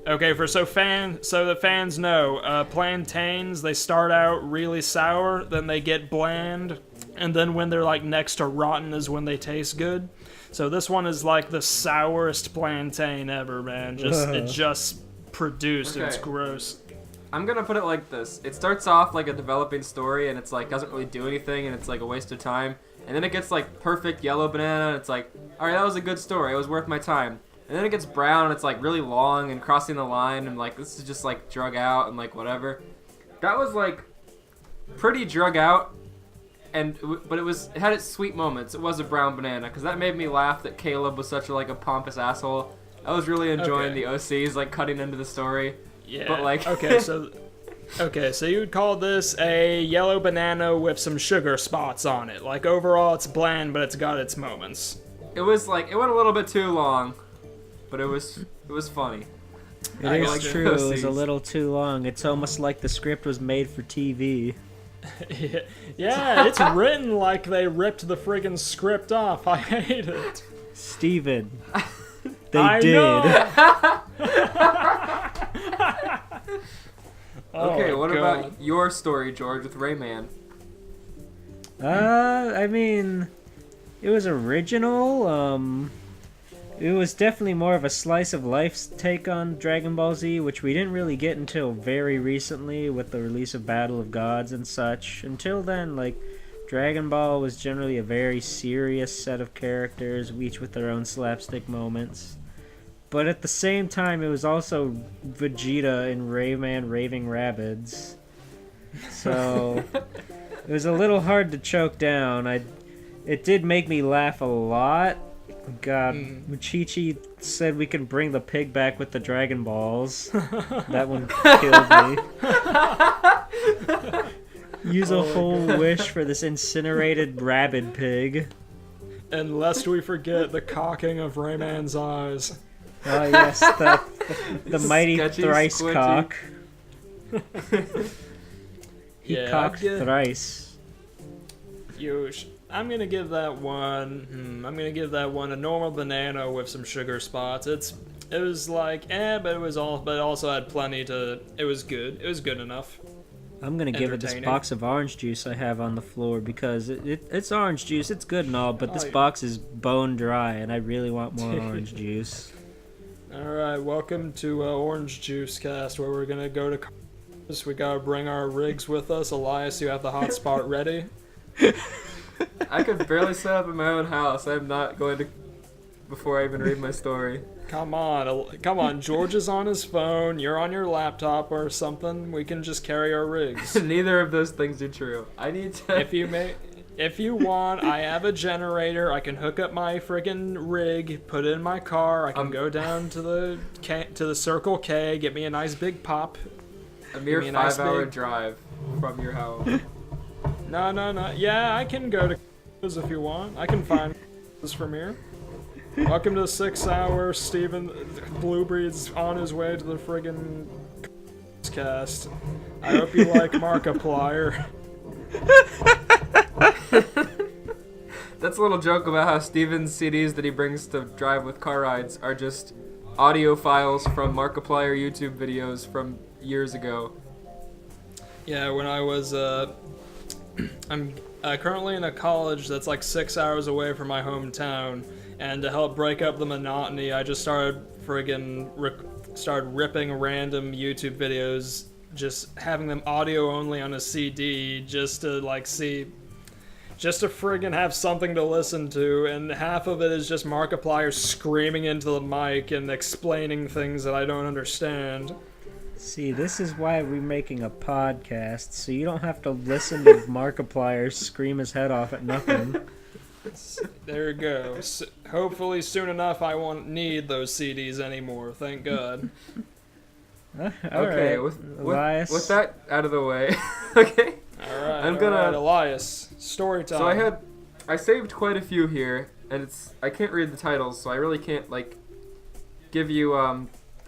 okay, so the fans know, plantains, they start out really sour, then they get bland, and then when they're like next to rotten is when they taste good. So this one is like the sourest plantain ever, man. It just produced. Okay. It's gross. I'm gonna put it like this. It starts off like a developing story, and it's like doesn't really do anything, and it's like a waste of time. And then it gets like perfect yellow banana, and it's like, all right, that was a good story. It was worth my time. And then it gets brown, and it's like really long and crossing the line, and like this is just like drug out and like whatever. That was like pretty drug out, but it had its sweet moments. It was a brown banana, because that made me laugh that Caleb was such a pompous asshole. I was really enjoying Okay. the OCs like cutting into the story. Yeah. But, like- okay, so you would call this a yellow banana with some sugar spots on it. Like overall, it's bland, but it's got its moments. It was like it went a little bit too long, but it was funny. It I is like true, it was a OCs. little too long. It's almost like the script was made for TV. Yeah, it's written like they ripped the friggin' script off. I hate it. Steven. They I did. know. Okay, my what God. about your story, George, with Rayman? I mean, it was original. It was definitely more of a slice of life take on Dragon Ball Z, which we didn't really get until very recently with the release of Battle of Gods and such. Until then, like, Dragon Ball was generally a very serious set of characters, each with their own slapstick moments. But at the same time, it was also Vegeta and Rayman raving rabbits. So it was a little hard to choke down. It did make me laugh a lot. God, when Chi-Chi said we can bring the pig back with the Dragon Balls, that one killed me. Use a whole wish for this incinerated rabid pig. And lest we forget the cocking of Rayman's eyes. Oh yes, the mighty Sketchy, thrice squinty. cock. He Yeah, cocked I'd get- thrice. I'm gonna give that one. I'm gonna give that one a normal banana with some sugar spots. It was like but it also had plenty to. It was good. It was good enough. I'm gonna give it this Entertaining. box of orange juice I have on the floor because it's orange juice. It's good and all, but this yeah. box is bone dry, and I really want more orange juice. All right, welcome to Orange Juice Cast, where we're gonna go to. We gotta bring our rigs with us. Elias, you have the hot spot ready. I could barely set up in my own house. I'm not going to before I even read my story. Come on. George is on his phone. You're on your laptop or something. We can just carry our rigs. Neither of those things are true. I need to. If you want, I have a generator. I can hook up my friggin' rig, put it in my car. I can go down to the Circle K, get me a nice big pop. A mere Give me a nice 5-hour big- drive from your house. No. Yeah, I can go to if you want. I can find this from here. Welcome to 6 hour Steven Bluebreed's on his way to the friggin' cast. I hope you like Markiplier. That's a little joke about how Steven's CDs that he brings to drive with car rides are just audio files from Markiplier YouTube videos from years ago. Yeah, when I was, I'm currently in a college that's like 6 hours away from my hometown, and to help break up the monotony, I just started started ripping random YouTube videos, just having them audio only on a CD, just to friggin' have something to listen to, and half of it is just Markiplier screaming into the mic and explaining things that I don't understand. See, this is why we're making a podcast, so you don't have to listen to Markiplier scream his head off at nothing. There you go. Hopefully soon enough I won't need those CDs anymore, thank God. Okay, Alright, with that out of the way. Okay. Alright, Elias, story time. So I saved quite a few here, and I can't read the titles, so I really can't give you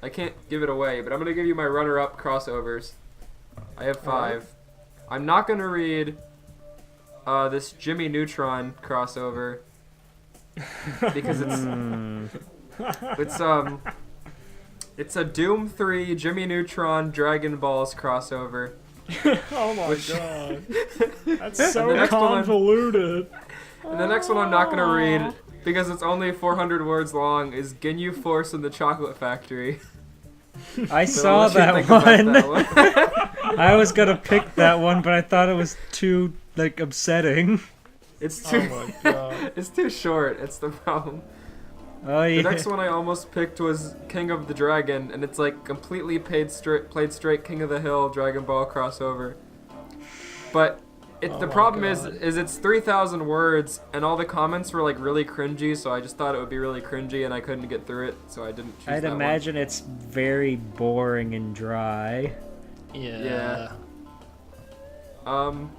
I can't give it away, but I'm gonna give you my runner-up crossovers. I have 5. I'm not gonna read this Jimmy Neutron crossover because it's a Doom 3 Jimmy Neutron Dragon Balls crossover. Oh my God. That's so the next one convoluted. And the next one I'm not gonna read because it's only 400 words long is Ginyu Force and the Chocolate Factory. I So saw what you that think about one. that one? I was gonna pick that one, but I thought it was too, upsetting. It's too Oh my God. it's too short. It's the problem. Oh yeah. The next one I almost picked was King of the Dragon, and it's completely played straight King of the Hill Dragon Ball crossover. But the problem is it's 3,000 words, and all the comments were really cringy, so I just thought it would be really cringy, and I couldn't get through it, so I didn't choose I'd that imagine it's very boring and dry. Yeah. one.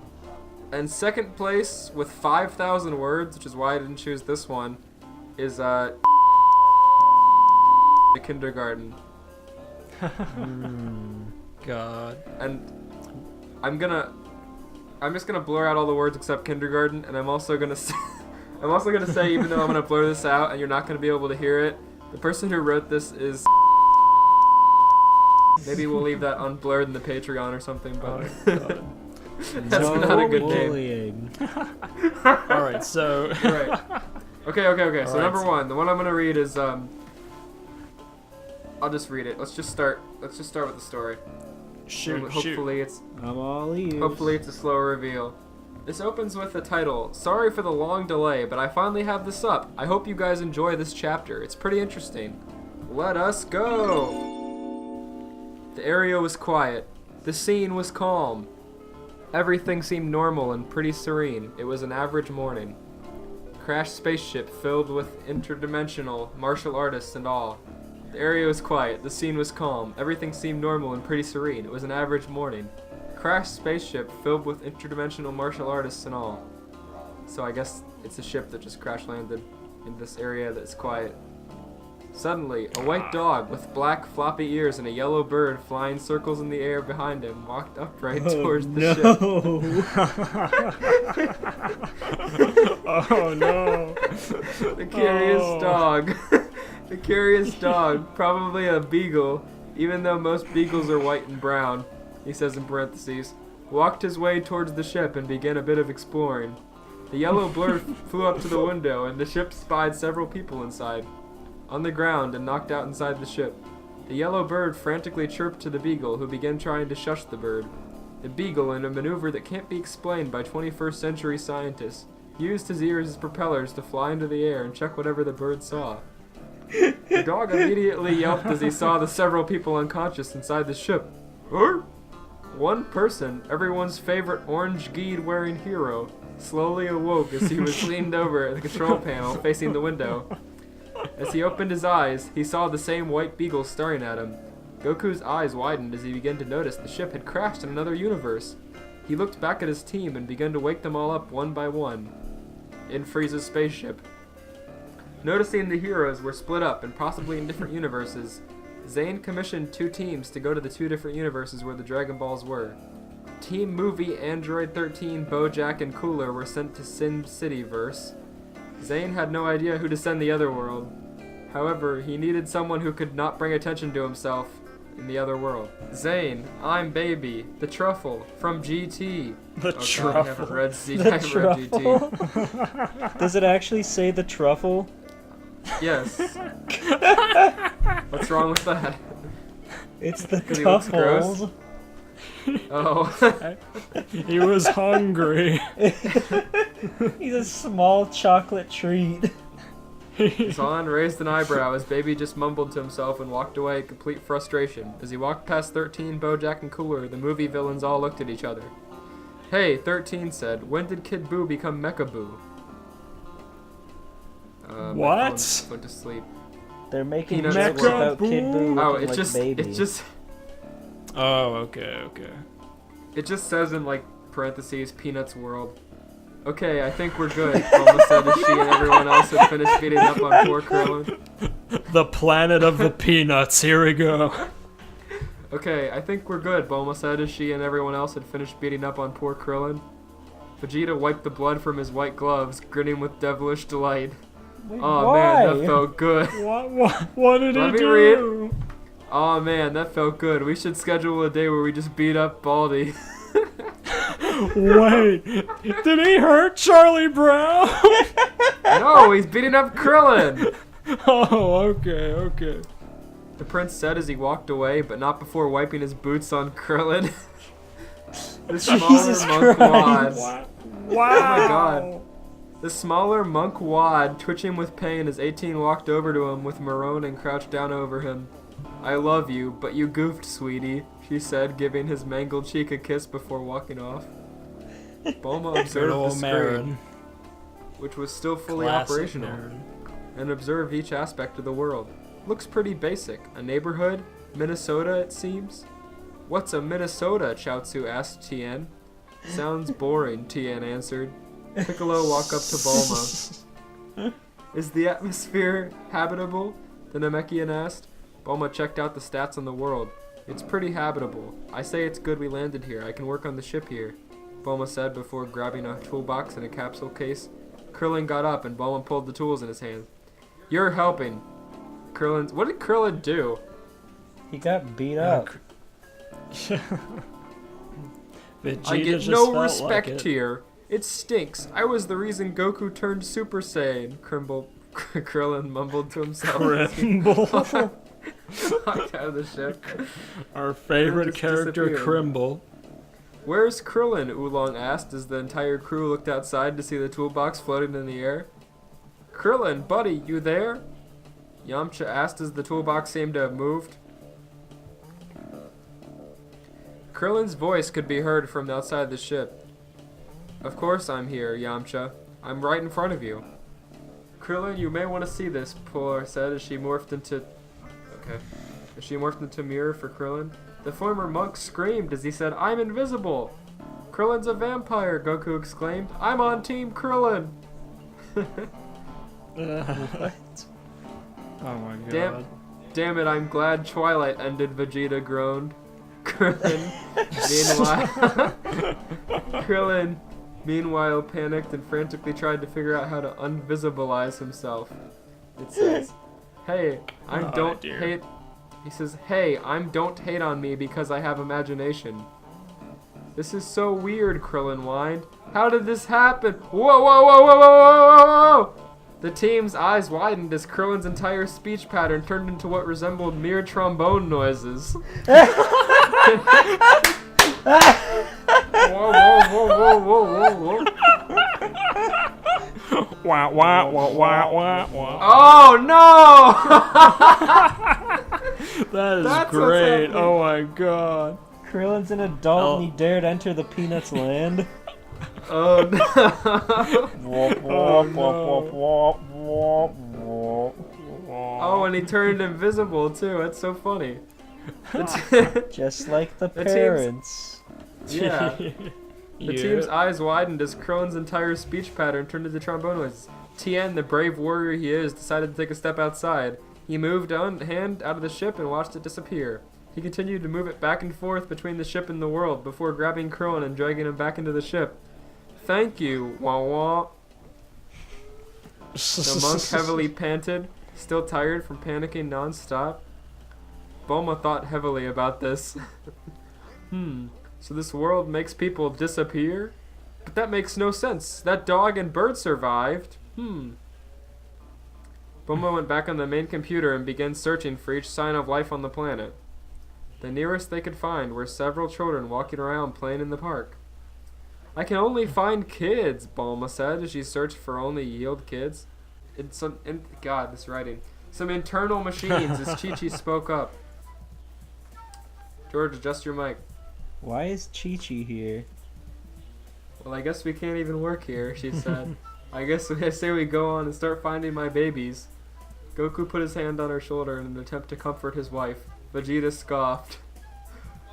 And second place with 5,000 words, which is why I didn't choose this one, is the Kindergarten. God. And I'm just gonna blur out all the words except kindergarten, and I'm also gonna say, even though I'm gonna blur this out and you're not gonna be able to hear it, the person who wrote this is Maybe we'll leave that unblurred in the Patreon or something, but God. that's not a good name. bullying. All right, so Right. Okay. So Alright. number one, the one I'm gonna read is I'll just read it. Let's just start with the story. shoot. Hopefully it's I'm all ears. Hopefully it's a slow reveal. This opens with the title, "Sorry for the long delay, but I finally have this up. I hope you guys enjoy this chapter. It's pretty interesting. Let us go!" The area was quiet. The scene was calm. Everything seemed normal and pretty serene. It was an average morning. Crashed spaceship filled with interdimensional martial artists and all. The area was quiet. The scene was calm. Everything seemed normal and pretty serene. It was an average morning. Crashed spaceship filled with interdimensional martial artists and all. So I guess it's a ship that just crash landed in this area that's quiet. Suddenly, a white dog with black floppy ears and a yellow bird flying circles in the air behind him walked upright towards the ship. Oh no! The curious dog, probably a beagle, even though most beagles are white and brown, he says in parentheses, walked his way towards the ship and began a bit of exploring. The yellow blur flew up to the window and the ship spied several people inside, on the ground and knocked out inside the ship. The yellow bird frantically chirped to the beagle, who began trying to shush the bird. The beagle, in a maneuver that can't be explained by 21st century scientists, used his ears as propellers to fly into the air and check whatever the bird saw. The dog immediately yelped as he saw the several people unconscious inside the ship. Arr! One person, everyone's favorite orange geed-wearing hero, slowly awoke as he was leaned over at the control panel facing the window. As he opened his eyes, he saw the same white beagle staring at him. Goku's eyes widened as he began to notice the ship had crashed in another universe. He looked back at his team and began to wake them all up one by one. In Frieza's spaceship. Noticing the heroes were split up and possibly in different universes, Zane commissioned 2 teams to go to the 2 different universes where the Dragon Balls were. Team Movie, Android 13, Bojack, and Cooler were sent to Sin Cityverse. Zane had no idea who to send the other world. However, he needed someone who could not bring attention to himself in the other world. Zane, I'm Baby, the Truffle, from GT. The God, I haven't truffle. read GT. Does it actually say the truffle? Yes. What's wrong with that? It's the 'Cause he looks gross? truffles. Oh. He was hungry. He's a small chocolate treat. Zahn raised an eyebrow as Baby just mumbled to himself and walked away in complete frustration. As he walked past 13, Bojack, and Cooler, the movie villains all looked at each other. Hey, 13 said, when did Kid Boo become Mecha Boo? My What? phone went to sleep. They're making Peanuts jokes World. about Kid Boo Oh, looking like Baby. Oh, okay. It just says in like parentheses, Peanuts World. Okay, I think we're good, Almost said as she and everyone else had finished beating up on poor Krillin. The planet of the peanuts. Here we go. Okay, I think we're good, Bulma said as she and everyone else had finished beating up on poor Krillin. Vegeta wiped the blood from his white gloves, grinning with devilish delight. Oh man, that felt good. What did Let he me do? read. Oh man, that felt good. We should schedule a day where we just beat up Baldy. Wait, did he hurt Charlie Brown? No, he's beating up Krillin! Oh, okay. The prince said as he walked away, but not before wiping his boots on Krillin. The Jesus smaller monk Christ. Wad. Wow. Oh my god. The smaller monk Wad, twitching with pain as 18 walked over to him with Marone and crouched down over him. I love you, but you goofed, sweetie, she said, giving his mangled cheek a kiss before walking off. Bulma Good observed the old screen, Marin. which was still fully Classic operational, Marin. and observed each aspect of the world. Looks pretty basic. A neighborhood? Minnesota, it seems? What's a Minnesota? Chaozu asked Tien. Sounds boring, Tien answered. Piccolo walked up to Bulma. Is the atmosphere habitable? The Namekian asked. Bulma checked out the stats on the world. It's pretty habitable. I say it's good we landed here. I can work on the ship here, Bulma said before grabbing a toolbox and a capsule case. Krillin got up and Bulma pulled the tools in his hand. You're helping. What did Krillin do? He got beat up. Vegeta I get just no felt respect like it. here. It stinks. I was the reason Goku turned Super Saiyan. Krillin mumbled to himself. Crimble. Walked out of the ship. Our favorite Just character, disappeared. Crimble. Where's Krillin? Oolong asked as the entire crew looked outside to see the toolbox floating in the air. Krillin, buddy, you there? Yamcha asked as the toolbox seemed to have moved. Krillin's voice could be heard from outside the ship. Of course I'm here, Yamcha. I'm right in front of you. Krillin, you may want to see this, Polar said as she morphed into... Okay. As she morphed into a mirror for Krillin. The former monk screamed as he said, I'm invisible! Krillin's a vampire, Goku exclaimed. I'm on Team Krillin! What? Oh my god. Damn it, I'm glad Twilight ended, Vegeta groaned. Krillin, meanwhile, panicked and frantically tried to figure out how to unvisibilize himself. It says, hey, He says, hey, don't hate on me because I have imagination. This is so weird, Krillin whined. How did this happen? Whoa, whoa, whoa, whoa, whoa, whoa, whoa, whoa! The team's eyes widened as Krillin's entire speech pattern turned into what resembled mere trombone noises. Whoa, whoa, whoa, whoa, whoa, whoa, whoa. Wah, wah, wah, wah, wah, wah. Oh, no! That is That's what's great. happening. Oh my god. Krillin's an adult and he dared enter the Peanuts land. Oh, Oh, Oh, and he turned invisible, too. That's so funny. Just like the That seems- parents. Yeah. The team's eyes widened as Krillin's entire speech pattern turned into trombone noises. Tien, the brave warrior he is, decided to take a step outside. He moved on hand out of the ship and watched it disappear. He continued to move it back and forth between the ship and the world before grabbing Krillin and dragging him back into the ship. Thank you, wah wah. The monk heavily panted, still tired from panicking non-stop. Bulma thought heavily about this. So this world makes people disappear? But that makes no sense. That dog and bird survived. Bulma went back on the main computer and began searching for each sign of life on the planet. The nearest they could find were several children walking around playing in the park. I can only find kids, Bulma said as she searched for only yield kids. God, this writing. Some internal machines as Chi-Chi spoke up. George, adjust your mic. Why is Chi-Chi here? Well, I guess we can't even work here, she said. I say we go on and start finding my babies. Goku put his hand on her shoulder in an attempt to comfort his wife. Vegeta scoffed.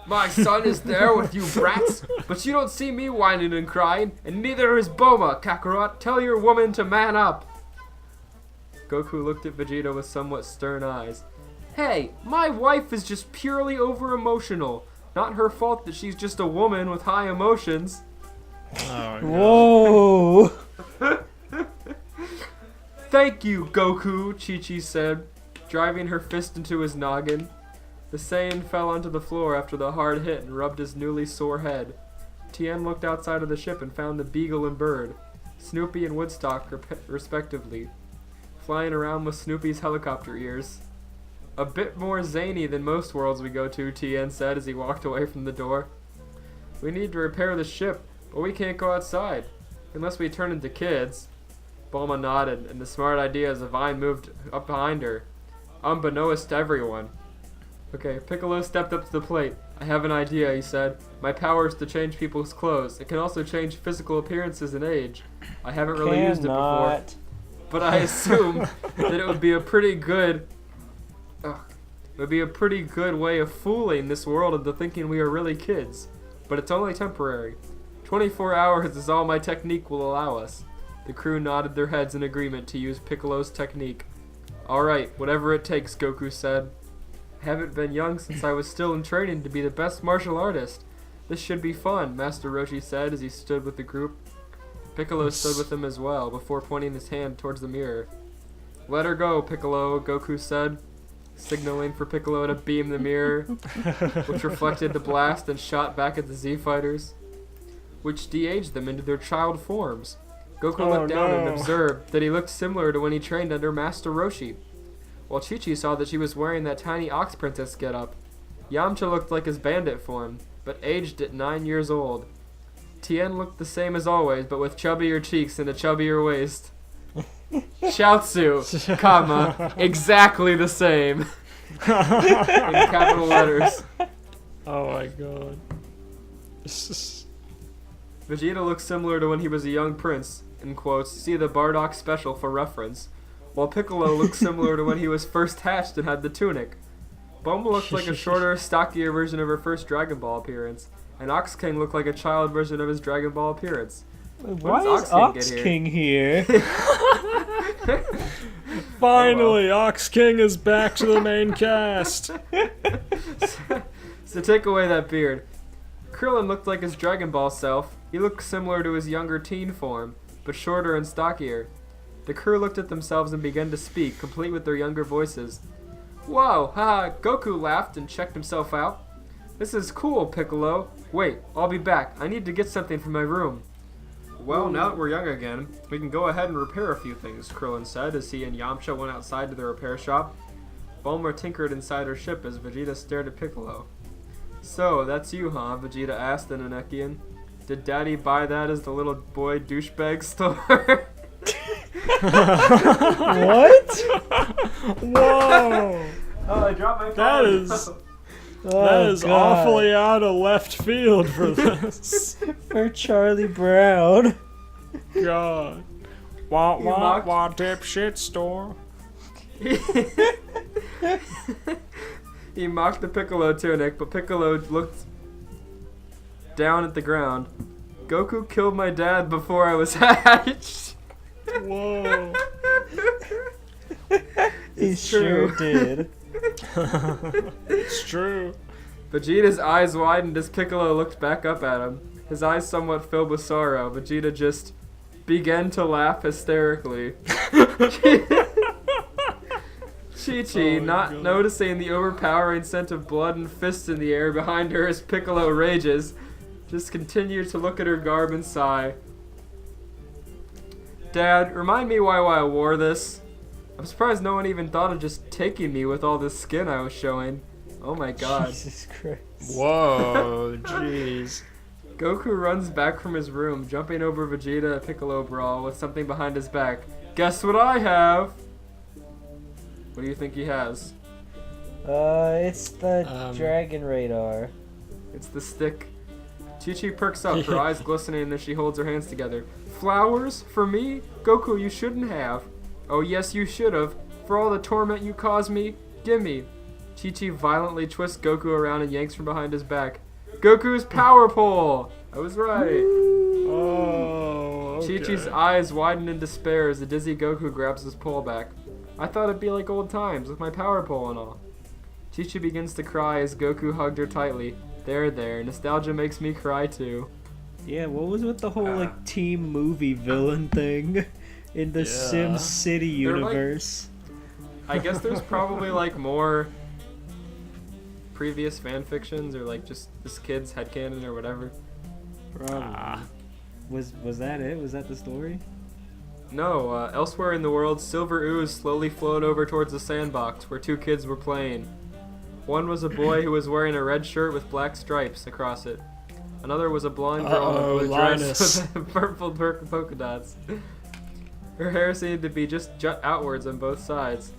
My son is there with you brats, but you don't see me whining and crying, and neither is Bulma, Kakarot. Tell your woman to man up. Goku looked at Vegeta with somewhat stern eyes. Hey, my wife is just purely over-emotional. Not her fault that she's just a woman with high emotions. Oh, Whoa! Thank you, Goku, Chi-Chi said, driving her fist into his noggin. The Saiyan fell onto the floor after the hard hit and rubbed his newly sore head. Tien looked outside of the ship and found the Beagle and Bird, Snoopy and Woodstock respectively, flying around with Snoopy's helicopter ears. A bit more zany than most worlds we go to, Tien said as he walked away from the door. We need to repair the ship, but we can't go outside, unless we turn into kids. Bulma nodded, and the smart idea as a vine moved up behind her, unbeknownst to everyone. Okay, Piccolo stepped up to the plate. I have an idea, he said. My power is to change people's clothes. It can also change physical appearances and age. I haven't really used it before, but I assume that it would be a pretty good way of fooling this world into thinking we are really kids. But it's only temporary. 24 hours is all my technique will allow us. The crew nodded their heads in agreement to use Piccolo's technique. Alright, whatever it takes, Goku said. I haven't been young since I was still in training to be the best martial artist. This should be fun, Master Roshi said as he stood with the group. Piccolo stood with him as well, before pointing his hand towards the mirror. Let her go, Piccolo, Goku said. signaling for Piccolo to beam the mirror, which reflected the blast and shot back at the Z Fighters, which de-aged them into their child forms. Goku looked down and observed that he looked similar to when he trained under Master Roshi, while Chi-Chi saw that she was wearing that tiny Ox Princess getup. Yamcha looked like his bandit form, but aged at 9 years old. Tien looked the same as always, but with chubbier cheeks and a chubbier waist. Chaozu, comma, exactly the same. In capital letters. Oh my god. Vegeta looks similar to when he was a young prince, in quotes, see the Bardock special for reference, while Piccolo looks similar to when he was first hatched and had the tunic. Bulma looked like a shorter, stockier version of her first Dragon Ball appearance, and Ox King looked like a child version of his Dragon Ball appearance. Why is Ox King here? Finally, Ox King is back to the main cast. So take away that beard. Krillin looked like his Dragon Ball self. He looked similar to his younger teen form, but shorter and stockier. The crew looked at themselves and began to speak, complete with their younger voices. Whoa, haha, Goku laughed and checked himself out. This is cool, Piccolo. Wait, I'll be back. I need to get something from my room. Well, now that we're young again, we can go ahead and repair a few things, Krillin said as he and Yamcha went outside to the repair shop. Bulma tinkered inside her ship as Vegeta stared at Piccolo. So, that's you, huh? Vegeta asked in Enekian. Did Daddy buy that as the little boy douchebag store? What? Whoa! Oh, I dropped my phone. That is awfully out of left field for this. For Charlie Brown. God. Wah dipshit store. He mocked the Piccolo tunic, but Piccolo looked down at the ground. Goku killed my dad before I was hatched. Whoa. He sure did. It's true. Vegeta's eyes widened as Piccolo looked back up at him. His eyes somewhat filled with sorrow. Vegeta just began to laugh hysterically. Chi-Chi, not noticing the overpowering scent of blood and fists in the air behind her as Piccolo rages, just continued to look at her garb and sigh. Dad, remind me why I wore this. I'm surprised no one even thought of just taking me with all this skin I was showing. Oh my god. Jesus Christ. Whoa, jeez. Goku runs back from his room, jumping over Vegeta Piccolo brawl with something behind his back. Guess what I have? What do you think he has? It's the Dragon Radar. It's the stick. Chi-Chi perks up, her eyes glistening as she holds her hands together. Flowers? For me? Goku, you shouldn't have. Oh yes, you should have. For all the torment you caused me, gimme. Chi-Chi violently twists Goku around and yanks from behind his back. Goku's power pole! I was right. Oh, okay. Chi-Chi's eyes widen in despair as the dizzy Goku grabs his pole back. I thought it'd be like old times, with my power pole and all. Chi-Chi begins to cry as Goku hugged her tightly. There, nostalgia makes me cry too. Yeah, what was with the whole team movie villain thing in the Sim City universe? I guess there's probably more previous fanfictions or just this kid's headcanon or whatever. Probably. Was that it? Was that the story? No, elsewhere in the world, silver ooze slowly flowed over towards the sandbox where two kids were playing. One was a boy who was wearing a red shirt with black stripes across it. Another was a blonde girl in a blue dress with purple polka dots. Her hair seemed to be just jut outwards on both sides.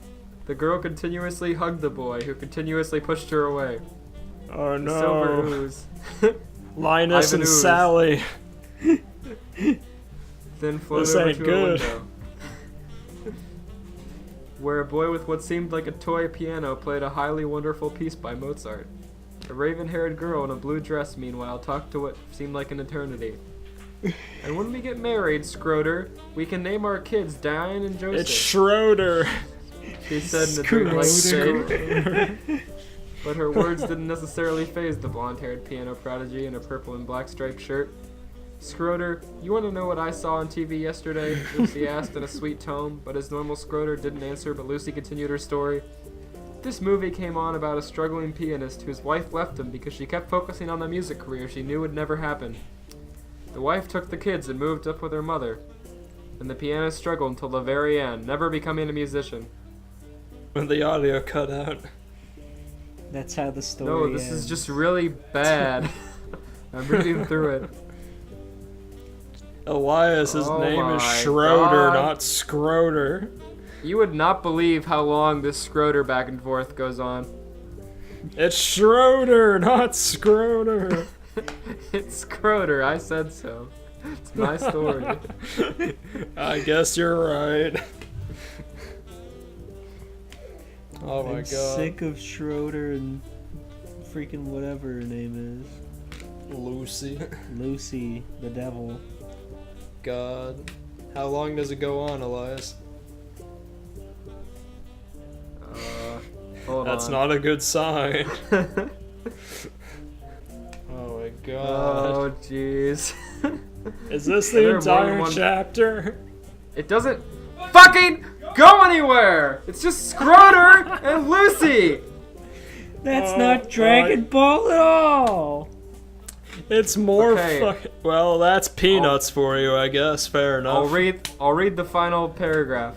The girl continuously hugged the boy, who continuously pushed her away. Oh no. Silver ooze. Linus and ooze. Sally. Then floated This over ain't to good. a window, where a boy with what seemed like a toy piano played a highly wonderful piece by Mozart. A raven-haired girl in a blue dress, meanwhile, talked to what seemed like an eternity. And when we get married, Scroder, we can name our kids Diane and Joseph. It's Schroeder. She said in a dreamlike state. But her words didn't necessarily faze the blonde-haired piano prodigy in a purple and black striped shirt. Scroder, you want to know what I saw on TV yesterday? Lucy asked in a sweet tone, but as normal Scroder didn't answer, but Lucy continued her story. This movie came on about a struggling pianist whose wife left him because she kept focusing on the music career she knew would never happen. The wife took the kids and moved up with her mother, and the pianist struggled until the very end, never becoming a musician. When the audio cut out. That's how the story No, this is just really bad. I'm reading through it. Elias, his Oh name is my Schroeder, God. not Scroder. You would not believe how long this Schroeder back and forth goes on. It's Schroeder, not Scroder. It's Schroeder, I said so. It's my story. I guess you're right. Oh my I'm god. sick of Schroeder and freaking whatever her name Lucy. is. Lucy, the devil. God. How long does it go on, Elias? Hold That's on. not a good sign. Oh my god. Oh, jeez. Is this There the are more than entire one- chapter? It doesn't fucking go anywhere! It's just Schroeder and Lucy! That's Oh, not Dragon Ball at all! It's more Okay. well, that's peanuts for you, I guess. Fair enough. I'll read the final paragraph.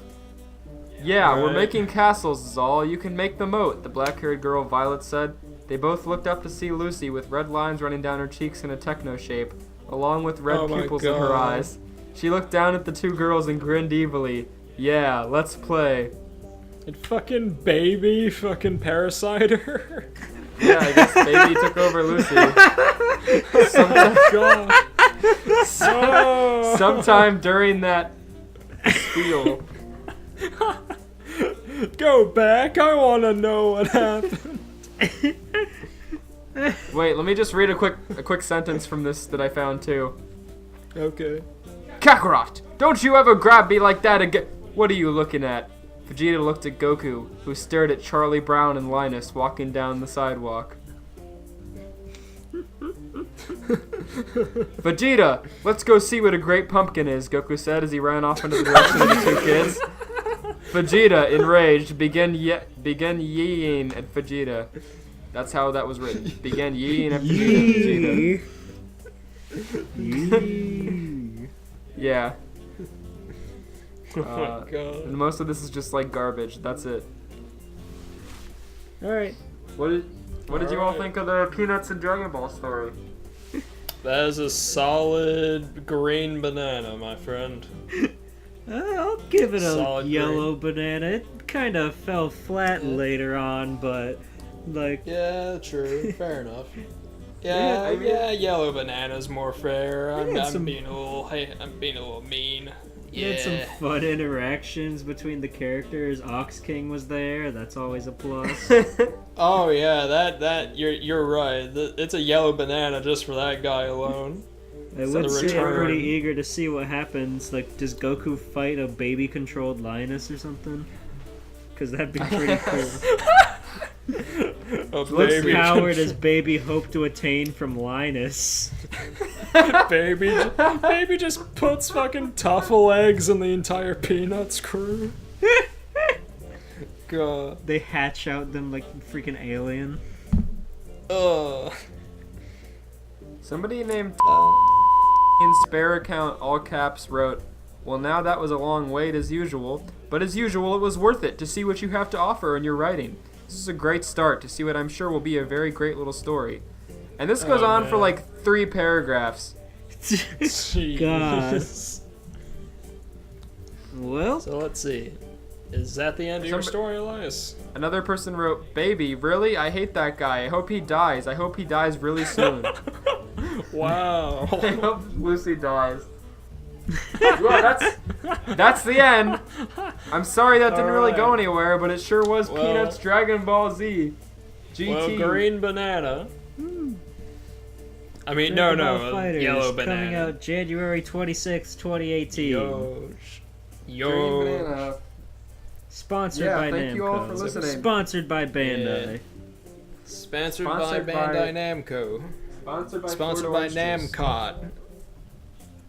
Yeah, we're Alright. making castles is all. You can make the moat, the black-haired girl Violet said. They both looked up to see Lucy with red lines running down her cheeks in a techno shape, along with red Oh my pupils in her God. eyes. She looked down at the two girls and grinned evilly. Yeah, let's play. And fucking baby, fucking parasiter. Yeah, I guess baby took over Lucy. Sometime, God. Oh. sometime during that spiel. Go back. I want to know what happened. Wait, let me just read a quick sentence from this that I found too. Okay. Kakarot, don't you ever grab me like that again. What are you looking at? Vegeta looked at Goku, who stared at Charlie Brown and Linus walking down the sidewalk. Vegeta, let's go see what a great pumpkin is, Goku said as he ran off into the direction of the two kids. Vegeta, enraged, began yeeing at Vegeta. That's how that was written. Began yeeing at Vegeta. Yeah. Oh my god. And most of this is just like garbage. That's it. Alright. What did you all Alright. think of the Peanuts and Dragon Ball story? That is a solid green banana, my friend. I'll give it a Solid yellow banana. It kind of fell flat later on, but like Yeah, true. Fair enough. Yeah, Yeah, I mean- yeah, yellow banana's more fair. I'm, had I'm some- being a little, I'm being a little mean. you had some Yeah. fun interactions between the characters. Ox King was there. That's always a plus. Oh yeah, that you're right. It's a yellow banana just for that guy alone. I So would the say I'm pretty return. eager to see what happens. Like, does Goku fight a baby-controlled Linus or something? Because that'd be pretty cool. A What baby, power does Baby hope to attain from Linus? baby just puts fucking Tuffle eggs in the entire Peanuts crew. God. They hatch out them like freaking alien. Ugh. Somebody named in spare account all caps wrote, "Well, now that was a long wait as usual, but as usual it was worth it to see what you have to offer in your writing. This is a great start to see what I'm sure will be a very great little story." And this goes Oh, on for man. like 3 paragraphs. Jeez. Well, So let's see. Is that the end of your Somebody- story, Elias? Another person wrote, "Baby, really? I hate that guy. I hope he dies. I hope he dies really soon." Wow. I hope Lucy dies. Well, that's the end. I'm sorry that didn't really go Alright. anywhere, but it sure was Well- Peanuts Dragon Ball Z. GT. Well, green banana. I mean, Dragon no, Ball Fighters, yellow coming banana. out January 26, 2018. Yo. Green banana. Sponsored Yeah, by thank Namco. you all for listening. Sponsored by Bandai. Sponsored Sponsored by by- Bandai Namco. Sponsored by Sponsored Florida by Orange Juice. Namcot.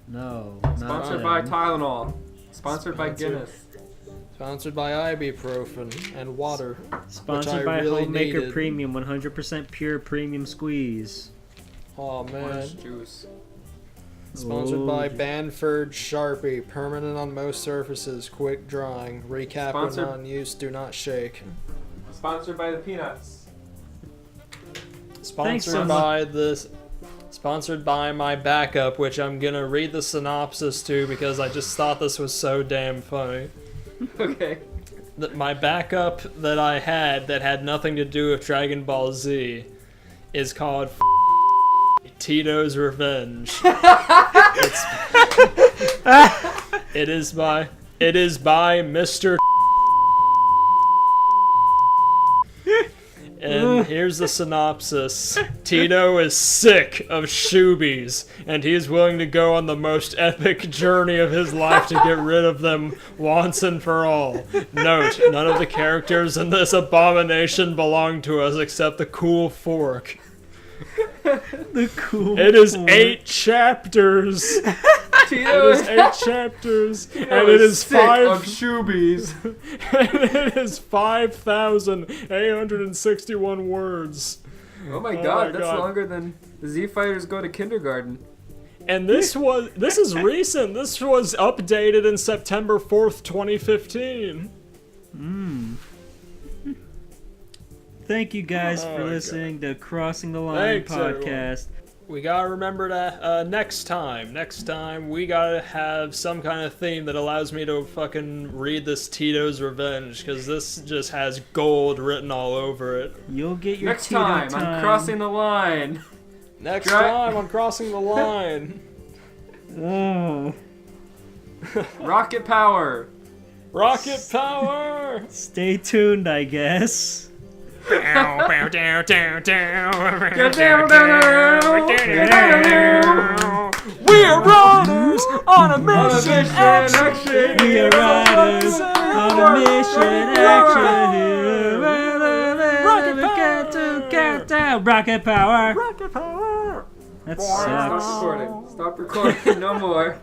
No, not Sponsored them. by Tylenol. Sponsored by Sponsored. Guinness. Sponsored by ibuprofen and water. Sponsored by really Homemaker needed. Premium, 100% pure premium squeeze. Oh man. Orange juice. Sponsored by Oh. Banford Sharpie, permanent on most surfaces, quick drying. Recap Sponsored- when on use, do not shake. Sponsored by the Peanuts. Sponsored someone. by this. Sponsored by my backup, which I'm gonna read the synopsis to because I just thought this was so damn funny. Okay. My backup that I had nothing to do with Dragon Ball Z is called Tito's Revenge. It is by Mr. And here's the synopsis. Tito is sick of shoobies, and he is willing to go on the most epic journey of his life to get rid of them once and for all. Note, none of the characters in this abomination belong to us except the cool fork. The cool. It is 8 chapters. Tito It is 8 chapters, and it is sick 5 of shoobies. and it is 5,861 words. Oh my Oh god, my that's God. longer than the Z Fighters go to kindergarten. And this is recent. This was updated in September 4th, 2015. Thank you guys Oh for my listening to Crossing the Line Thanks, everyone. podcast. We gotta remember to next time we gotta have some kind of theme that allows me to fucking read this Tito's Revenge, because this just has gold written all over it. You'll get your Next Tito time on Crossing the Line. Next Dra- time on Crossing the Line. Oh, Rocket Power. Rocket power! stay tuned, I guess. We are runners on a mission action. We are riders on a mission action. Rocket Get to countdown. Rocket power. Rocket power! That Stop sucks. recording. Stop recording. No more.